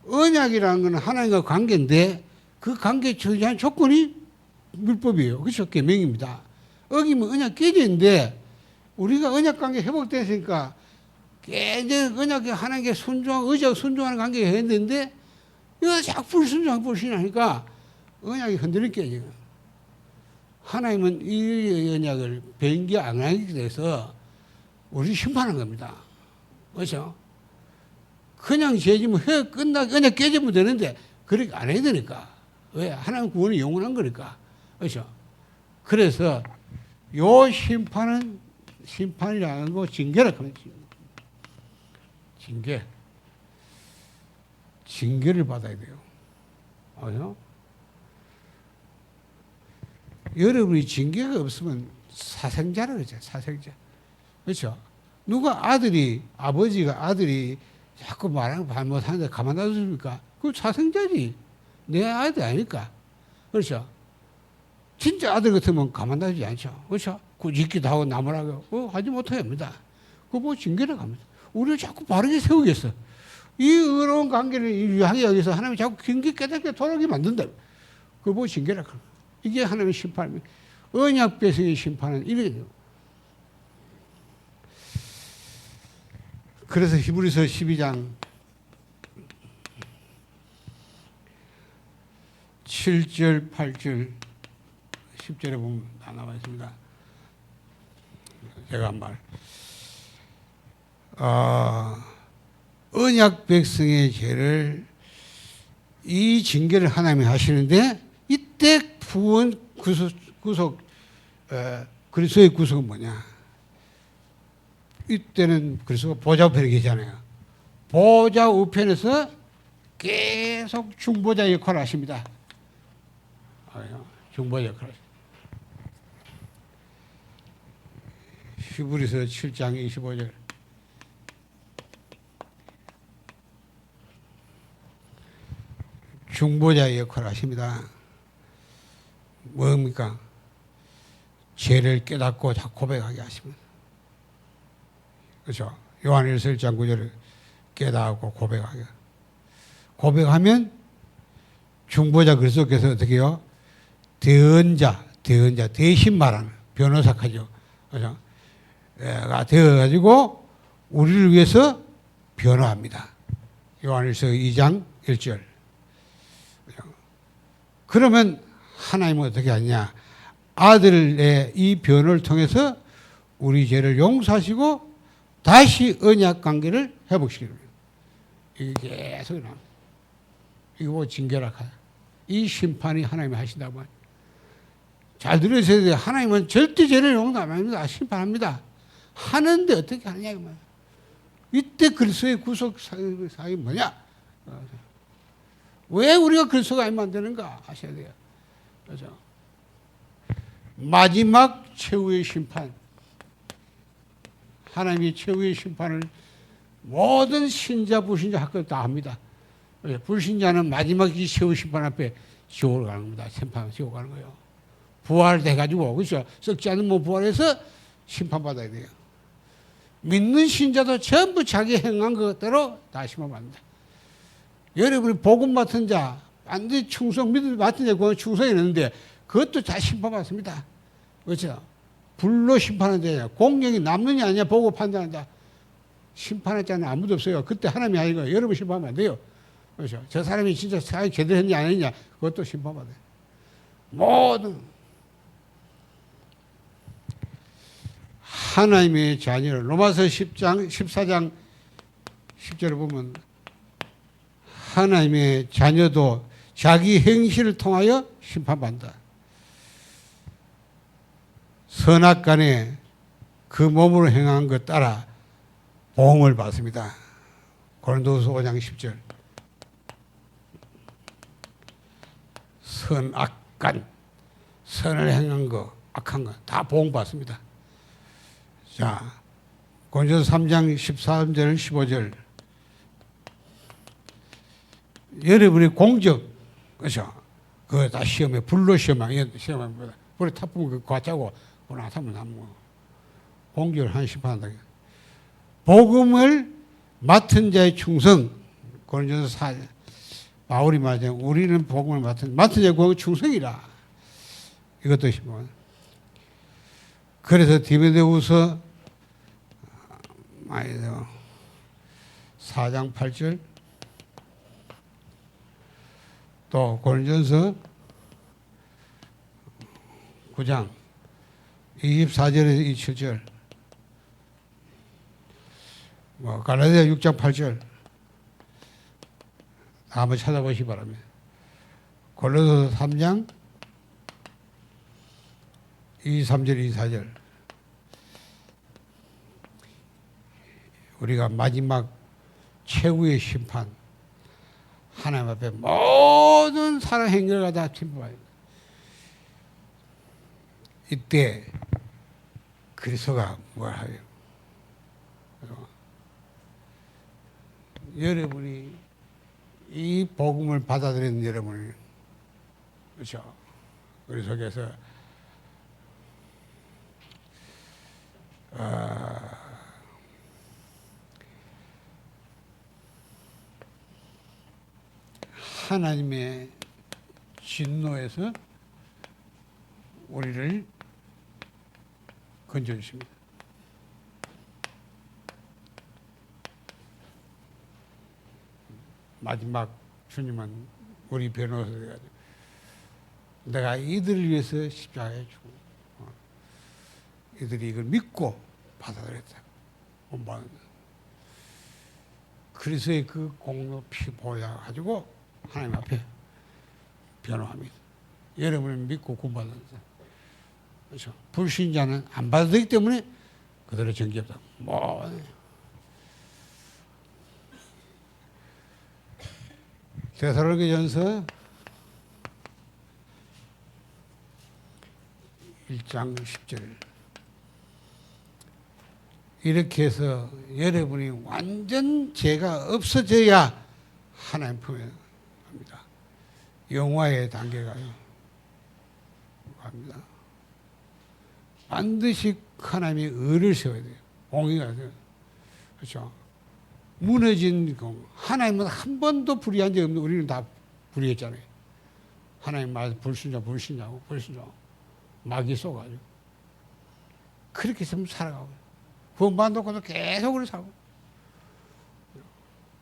언약이라는 것은 하나님과 관계인데 그 관계에 처한 조건이 율법이에요. 그렇죠? 계명입니다. 어기면 언약 깨지는데 우리가 언약 관계 회복됐으니까 깨진 언약에 하나님께 순종하고 의지하고 순종하는 관계가 했는데 이거 자꾸 불순종하고 불신하니까 언약이 흔들리게 깨져요. 하나님은 이 언약을 변기 안 하기 위해서 우리 심판한 겁니다. 그렇죠? 그냥 죄지면 끝나고 언약 깨지면 되는데 그렇게 안 해야 되니까. 왜? 하나님 구원이 영원한 거니까. 그렇죠? 그래서 요 심판이라는 거 징계라 합니다. 징계를 받아야 돼요. 그렇죠? 여러분이 징계가 없으면 사생자라 그러죠. 사생자. 그렇죠? 누가 아버지가 아들이 자꾸 말하는 거 잘못하는데 가만 놔두십니까? 그거 사생자지. 내 아들 아니까. 그렇죠? 진짜 아들 같으면 가만 놔두지 않죠. 그렇죠? 그 짓기도 하고 나무라고 하지 못하게 합니다. 그거 뭐 징계라고 합니다. 우리를 자꾸 바르게 세우겠어. 이 의로운 관계를 유하게 여기서 하나님이 자꾸 경계 깨닫게 돌아오게 만든다. 그거 뭐 징계라고 합니다. 이게 하나님의 심판입니다. 언약 백성의 심판은 이렇게 돼요. 그래서 히브리서 12장 7절, 8절, 10절에 보면 다 나와 있습니다. 제가 한 말. 언약 백성의 죄를 이 징계를 하나님이 하시는데 이때 구원 구속 그리스도의 구속은 뭐냐? 이때는 그리스도가 보좌 우편에 계시잖아요. 보좌 우편에서 계속 중보자 역할을 하십니다. 중보자 역할을 하십니다. 히브리서 7장 25절. 중보자 역할을 하십니다. 뭡니까? 죄를 깨닫고 자 고백하게 하십니다. 그렇죠? 요한일서 1장 9절을 깨닫고 고백하게. 고백하면 중보자 그리스도께서 어떻게 해요? 대언자, 대신 말하는 변호사까지요. 그렇죠? 가 되어가지고 우리를 위해서 변호합니다. 요한일서 2장 1절. 그러면 하나님은 어떻게 하냐? 아들의 이 변호를 통해서 우리 죄를 용서하시고 다시 언약 관계를 회복시키는 거예요. 이게 계속 나옵니다. 이거 뭐 징계라카. 이 심판이 하나님이 하신다고. 잘 들으셔야 돼요. 하나님은 절대 죄를 용서 안 합니다. 심판합니다. 하는데 어떻게 하느냐. 이때 그리스도의 구속 사역이 뭐냐? 왜 우리가 그리스도가 아니면 안 되는가 하셔야 돼요. 그렇죠? 마지막 최후의 심판. 하나님이 최후의 심판을 모든 신자, 불신자 학교 다 합니다. 불신자는 마지막 이 세우 심판 앞에 지옥을 가는 겁니다. 심판 지옥 가는 거예요. 부활돼가지고 그렇죠. 썩지 않으면 부활해서 심판받아야 돼요. 믿는 신자도 전부 자기 행한 것대로 다 심판받는다. 여러분이 복음 맡은 자, 반드시 충성, 믿음 맡은 자, 그건 충성이 있는데 그것도 다 심판받습니다. 그렇죠? 불로 심판하는 자냐, 공경이 남느냐 아니냐 보고 판단한다. 심판할 자는 아무도 없어요. 그때 하나님이 아니고 여러분 심판하면 안 돼요. 그렇죠? 저 사람이 진짜 사회 제대로 했냐 안 했냐 그것도 심판받아요. 모든 하나님의 자녀를 로마서 10장 14장 10절을 보면 하나님의 자녀도 자기 행실을 통하여 심판받는다. 선악간에 그 몸으로 행한 것 따라 보응을 받습니다. 고린도후서 5장 10절. 선악간, 선을 행한 거, 악한 거 다 보응받습니다. 자, 고린도서 3장 13절, 15절. 여러분의 공적, 그렇죠? 그거 다 시험에, 불로 시험하면, 불에 타보면 그 과짜고, 그거 나타면 남고. 공적을 한 심판한다. 복음을 맡은 자의 충성, 고린도서 4장. 바울이 말하자 우리는 복음을 맡은 자의 충성이라. 이것도 심판. 그래서 디모데후서 4장 8절 또 고린도전서 9장 24절에서 27절 갈라디아 6장 8절 한번 찾아보시기 바랍니다. 골로새서 3장 23절 24절 우리가 마지막 최후의 심판 하나님 앞에 모든 사람 행렬가 다 심판받아요. 이때 그리스도가 뭘 하요? 여러분이 이 복음을 받아들이는 여러분이 그렇죠? 우리 속에서 하나님의 진노에서 우리를 건져주십니다. 마지막 주님은 우리 변호사 돼가지고 내가 이들을 위해서 십자가에 죽고 이들이 이걸 믿고 받아들였다. 그리스도의 그 공로 피 보여 가지고 하나님 앞에 변호합니다. 여러분을 믿고 구원받는 자. 그렇죠. 불신자는 안 받아들이기 때문에 그대로 정죄합니다. 데살로니가전서 1장 10절 이렇게 해서 여러분이 완전 죄가 없어져야 하나님 품에 갑니다. 영화의 단계가 갑니다. 반드시 하나님의 의를 세워야 돼요. 공의가 돼요. 그렇죠. 무너진 하나님은 한 번도 불의한 적 없는 우리는 다 불의했잖아요. 하나님 말 불신자고 마귀 쏘가지고 그렇게 해서 살아가고 구원받고도 계속 그렇게 살고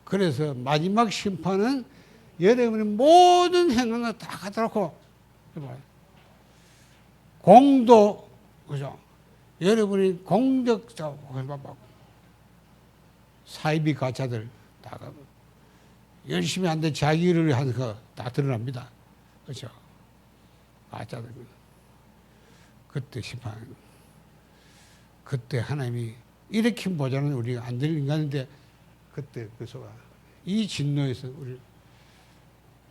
그래서 마지막 심판은 여러분의 모든 행동을 다 갖다 놓고 해봐요. 공도 그죠? 여러분이 공덕자 사이비 가짜들 다 열심히 하는데 자기를 하는 거 다 드러납니다. 그렇죠? 가짜들 그때 심판 그때 하나님이 이렇게 보자는 우리가 안 되는 인간인데 그때 그 소가 이 진노에서 우리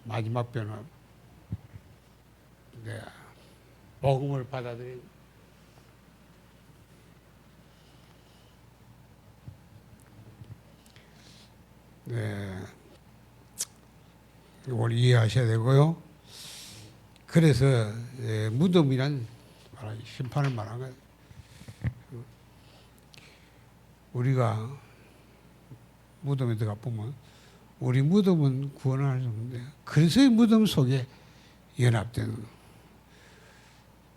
마지막 변화 내가 복음을 받아들인 네. 이걸 이해하셔야 되고요. 그래서 무덤이란 심판을 말한 거예요. 우리가 무덤에 들어가 보면 우리 무덤은 구원을 할 수 없는데 그리스도의 무덤 속에 연합되는 거예요.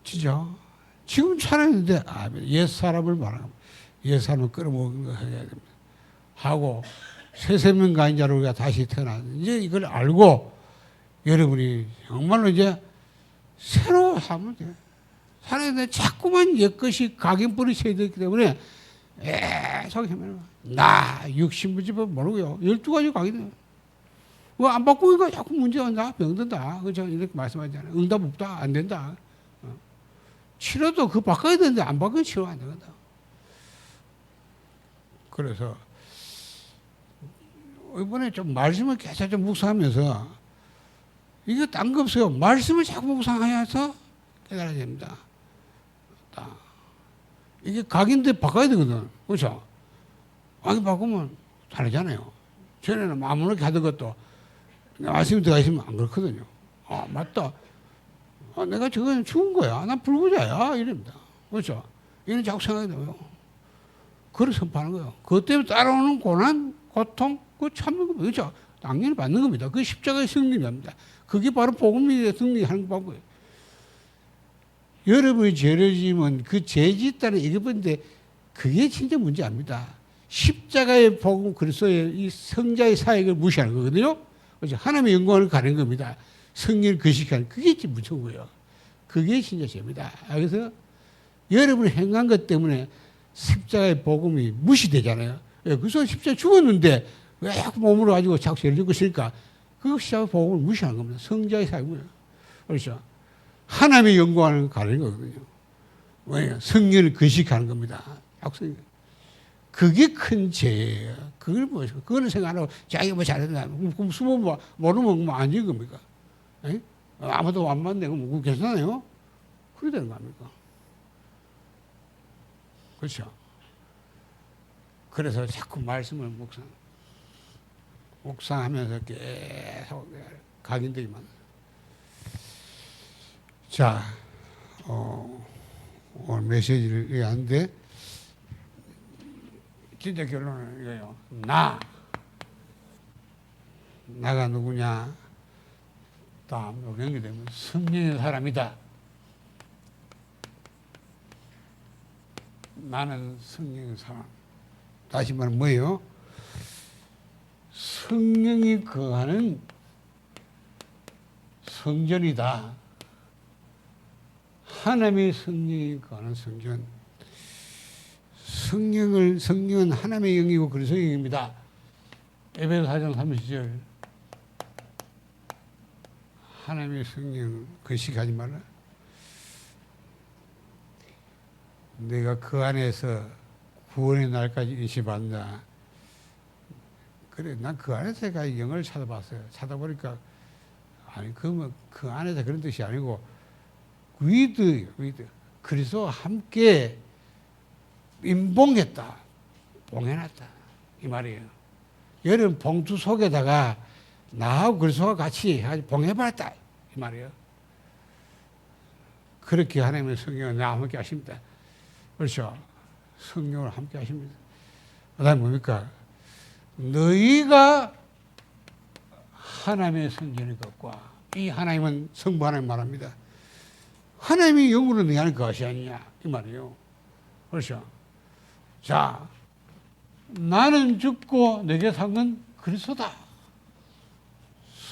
진짜 지금 살아있는데 옛 사람을 말하는 겁니다. 옛 사람을 끌어모으는 거 해야 됩니다. 하고 새 생명 가진 자로 우리가 다시 태어났는데 이제 이걸 알고 여러분이 정말로 이제 새로 하면 돼요. 살아있는데 자꾸만 옛것이 각인뿌리 쳐야 되기 때문에 계속 하면 나 육신부집은 모르고요. 12가지 각인돼요. 안 바꾸니까 자꾸 문제가 온다. 병든다. 그죠? 이렇게 말씀하잖아요. 응답 없다. 안 된다. 치료도 그 바꿔야 되는데 안 바꾸면 치료 안 되거든. 그래서 이번에 좀 말씀을 계속 좀 묵상하면서 이게 딴 거 없어요. 말씀을 자꾸 묵상하면서 깨달아야 됩니다. 이게 각인데 바꿔야 되거든. 그렇죠? 안 바꾸면 다르잖아요. 전에는 아무렇게 하던 것도 말씀이 들어가 있으면 안 그렇거든요. 맞다. 내가 저건 죽은 거야. 난 불구자야. 이럽니다. 그렇죠? 이런 자꾸 생각이 들어요. 그걸 선포하는 거예요. 그것 때문에 따라오는 고난, 고통, 그거 참는 겁니다. 그렇죠? 당연히 받는 겁니다. 그게 십자가의 승리입니다. 그게 바로 복음이 승리하는 방법이에요. 여러분이 죄를 지으면 그 죄 짓다는 이것인데 그게 진짜 문제 아닙니다. 십자가의 복음 그리스도의 이 성자의 사역을 무시하는 거거든요. 그렇죠? 하나님의 영광을 가는 겁니다. 성령을 거식하는 그게 진짜 무서운 거예요. 그게 진짜 죄입니다. 그래서 여러분이 행한 것 때문에 십자가의 복음이 무시되잖아요. 그래서 십자가 죽었는데 왜 자꾸 몸으로 가지고 자꾸 죄를 짓고 있으니까 그 십자가의 복음을 무시하는 겁니다. 성자의 사역이에요. 그렇죠? 하나님의 영광을 가리는 거거든요. 왜냐? 성령을 거식하는 겁니다. 약속이. 그게 큰 죄예요. 그걸 보시고, 그거는 생각 안 하고, 자기가 뭐 잘했나. 그럼 숨어 모르면 뭐 안 지은 겁니까? 에? 아무도 안 맞네. 그럼 뭐 괜찮아요? 그래 되는 거 아닙니까? 그렇죠? 그래서 자꾸 말씀을 묵상하면서 계속 각인되기만. 자, 오늘 메시지를 얘기하는데, 진짜 결론은 이거예요. 나가 누구냐? 다음 연계되면 성령의 사람이다. 나는 성령의 사람. 다시 말하면 뭐예요? 성령이 거하는 성전이다. 하나님의 성령이 거하는 성전. 성령은 하나님의 영이고 그리스도의 영입니다. 에베소 4장 30절. 하나님의 성령 거식하지 말라. 내가 그 안에서 구원의 날까지 인식받는다. 그래, 난 그 안에서 영을 찾아봤어요. 찾아보니까 아니 그 안에서 그런 뜻이 아니고 위드 그리스도와 함께 임봉했다. 봉해놨다. 이 말이에요. 여러분 봉투 속에다가 나하고 그리스도와 같이 봉해버렸다. 이 말이에요. 그렇게 하나님의 성령을 나와 함께 하십니다. 그렇죠? 성령을 함께 하십니다. 그 다음에 뭡니까? 너희가 하나님의 성전의 것과 이 하나님은 성부 하나님 말합니다. 하나님이 영으로 너 안에 것이 아니냐. 이 말이에요. 그렇죠? 자, 나는 죽고 내게 산 건 그리스도다.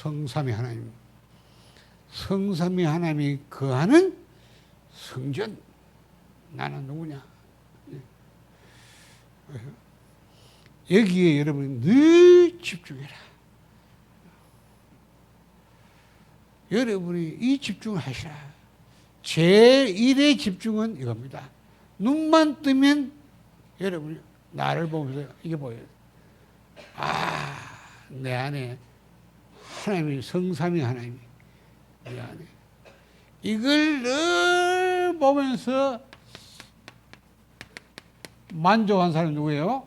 성삼위 하나님. 성삼위 하나님이 거하는 성전. 나는 누구냐? 여기에 여러분이 늘 집중해라. 여러분이 이 집중을 하시라. 제1의 집중은 이겁니다. 눈만 뜨면 여러분이 나를 보면서 이게 보여요. 내 안에 하나님이 성삼위 하나님이 내 안에 이걸 늘 보면서 만족한 사람이 누구예요?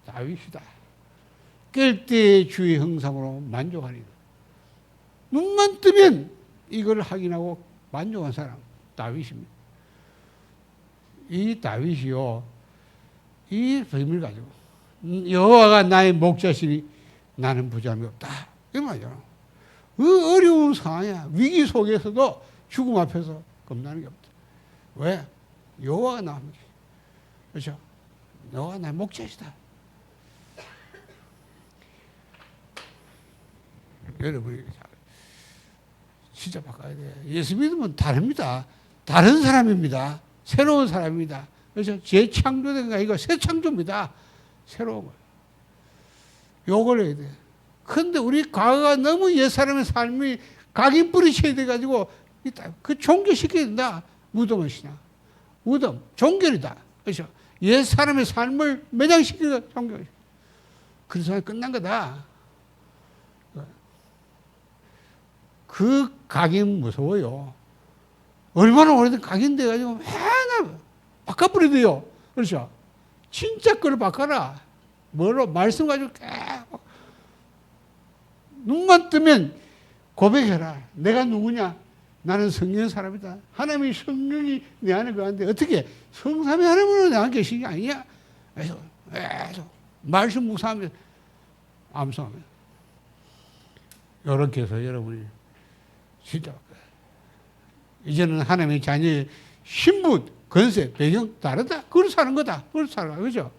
다윗이다. 깰 때 주의 형상으로 만족하리라. 눈만 뜨면 이걸 확인하고 만족한 사람 다윗입니다. 이 다윗이요, 이 비밀 가지고 여호와가 나의 목자시니 나는 부자함이 없다 이 말이야. 그 어려운 상황이야. 위기 속에서도 죽음 앞에서 겁나는 게 없다. 왜? 여호와가 나의 목자. 그렇죠? 여호와가 나의 목자시다. 여러분이 진짜 바꿔야 돼. 예수 믿으면 다릅니다. 다른 사람입니다. 새로운 사람입니다. 그래서 재창조된 거 아니고 새 창조입니다. 새로운 거예요. 요걸 해야 돼. 근데 우리 과거가 너무 옛사람의 삶이 각인뿌리 쳐야 돼가지고 그 종교시켜야 된다. 무덤을 신앙. 무덤, 종교이다. 그렇죠? 옛사람의 삶을 매장시키는 종교. 그래서 끝난 거다. 그 각인 무서워요. 얼마나 오래된 각인돼가지고 맨날 바꿔버려도요. 그렇죠? 진짜 걸 바꿔라. 뭐로? 말씀 가지고 계속. 눈만 뜨면 고백해라. 내가 누구냐? 나는 성령 사람이다. 하나님의 성령이 내 안에 거하는데 어떻게 성삼위 하나님으로 내 안에 계신 게 아니냐? 계속 말씀 묵상하면서 암송하면서 이렇게 해서 여러분이 진짜 이제는 하나님의 자녀의 신분, 권세, 배경 다르다. 그걸 사는 거다. 그걸 사는 거다. 그죠?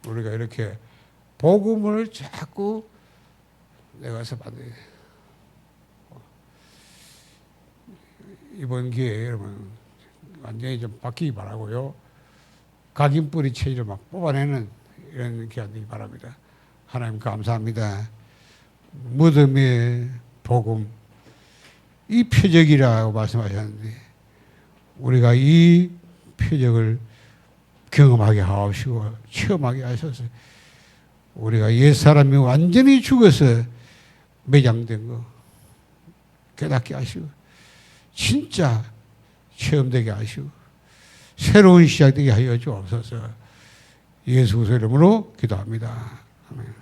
우리가 이렇게 복음을 자꾸 내가서 받아야 돼. 이번 기회에 여러분 완전히 좀 바뀌기 바라고요. 각인뿌리 체질을 막 뽑아내는 이런 기회 되기 바랍니다. 하나님 감사합니다. 무덤의 복음, 이 표적이라고 말씀하셨는데 우리가 이 표적을 경험하게 하시고 체험하게 하셔서 우리가 옛사람이 완전히 죽어서 매장된 거 깨닫게 하시고 진짜 체험되게 하시고 새로운 시작되게 하여 주옵소서. 예수 그리스도 이름으로 기도합니다. 아멘.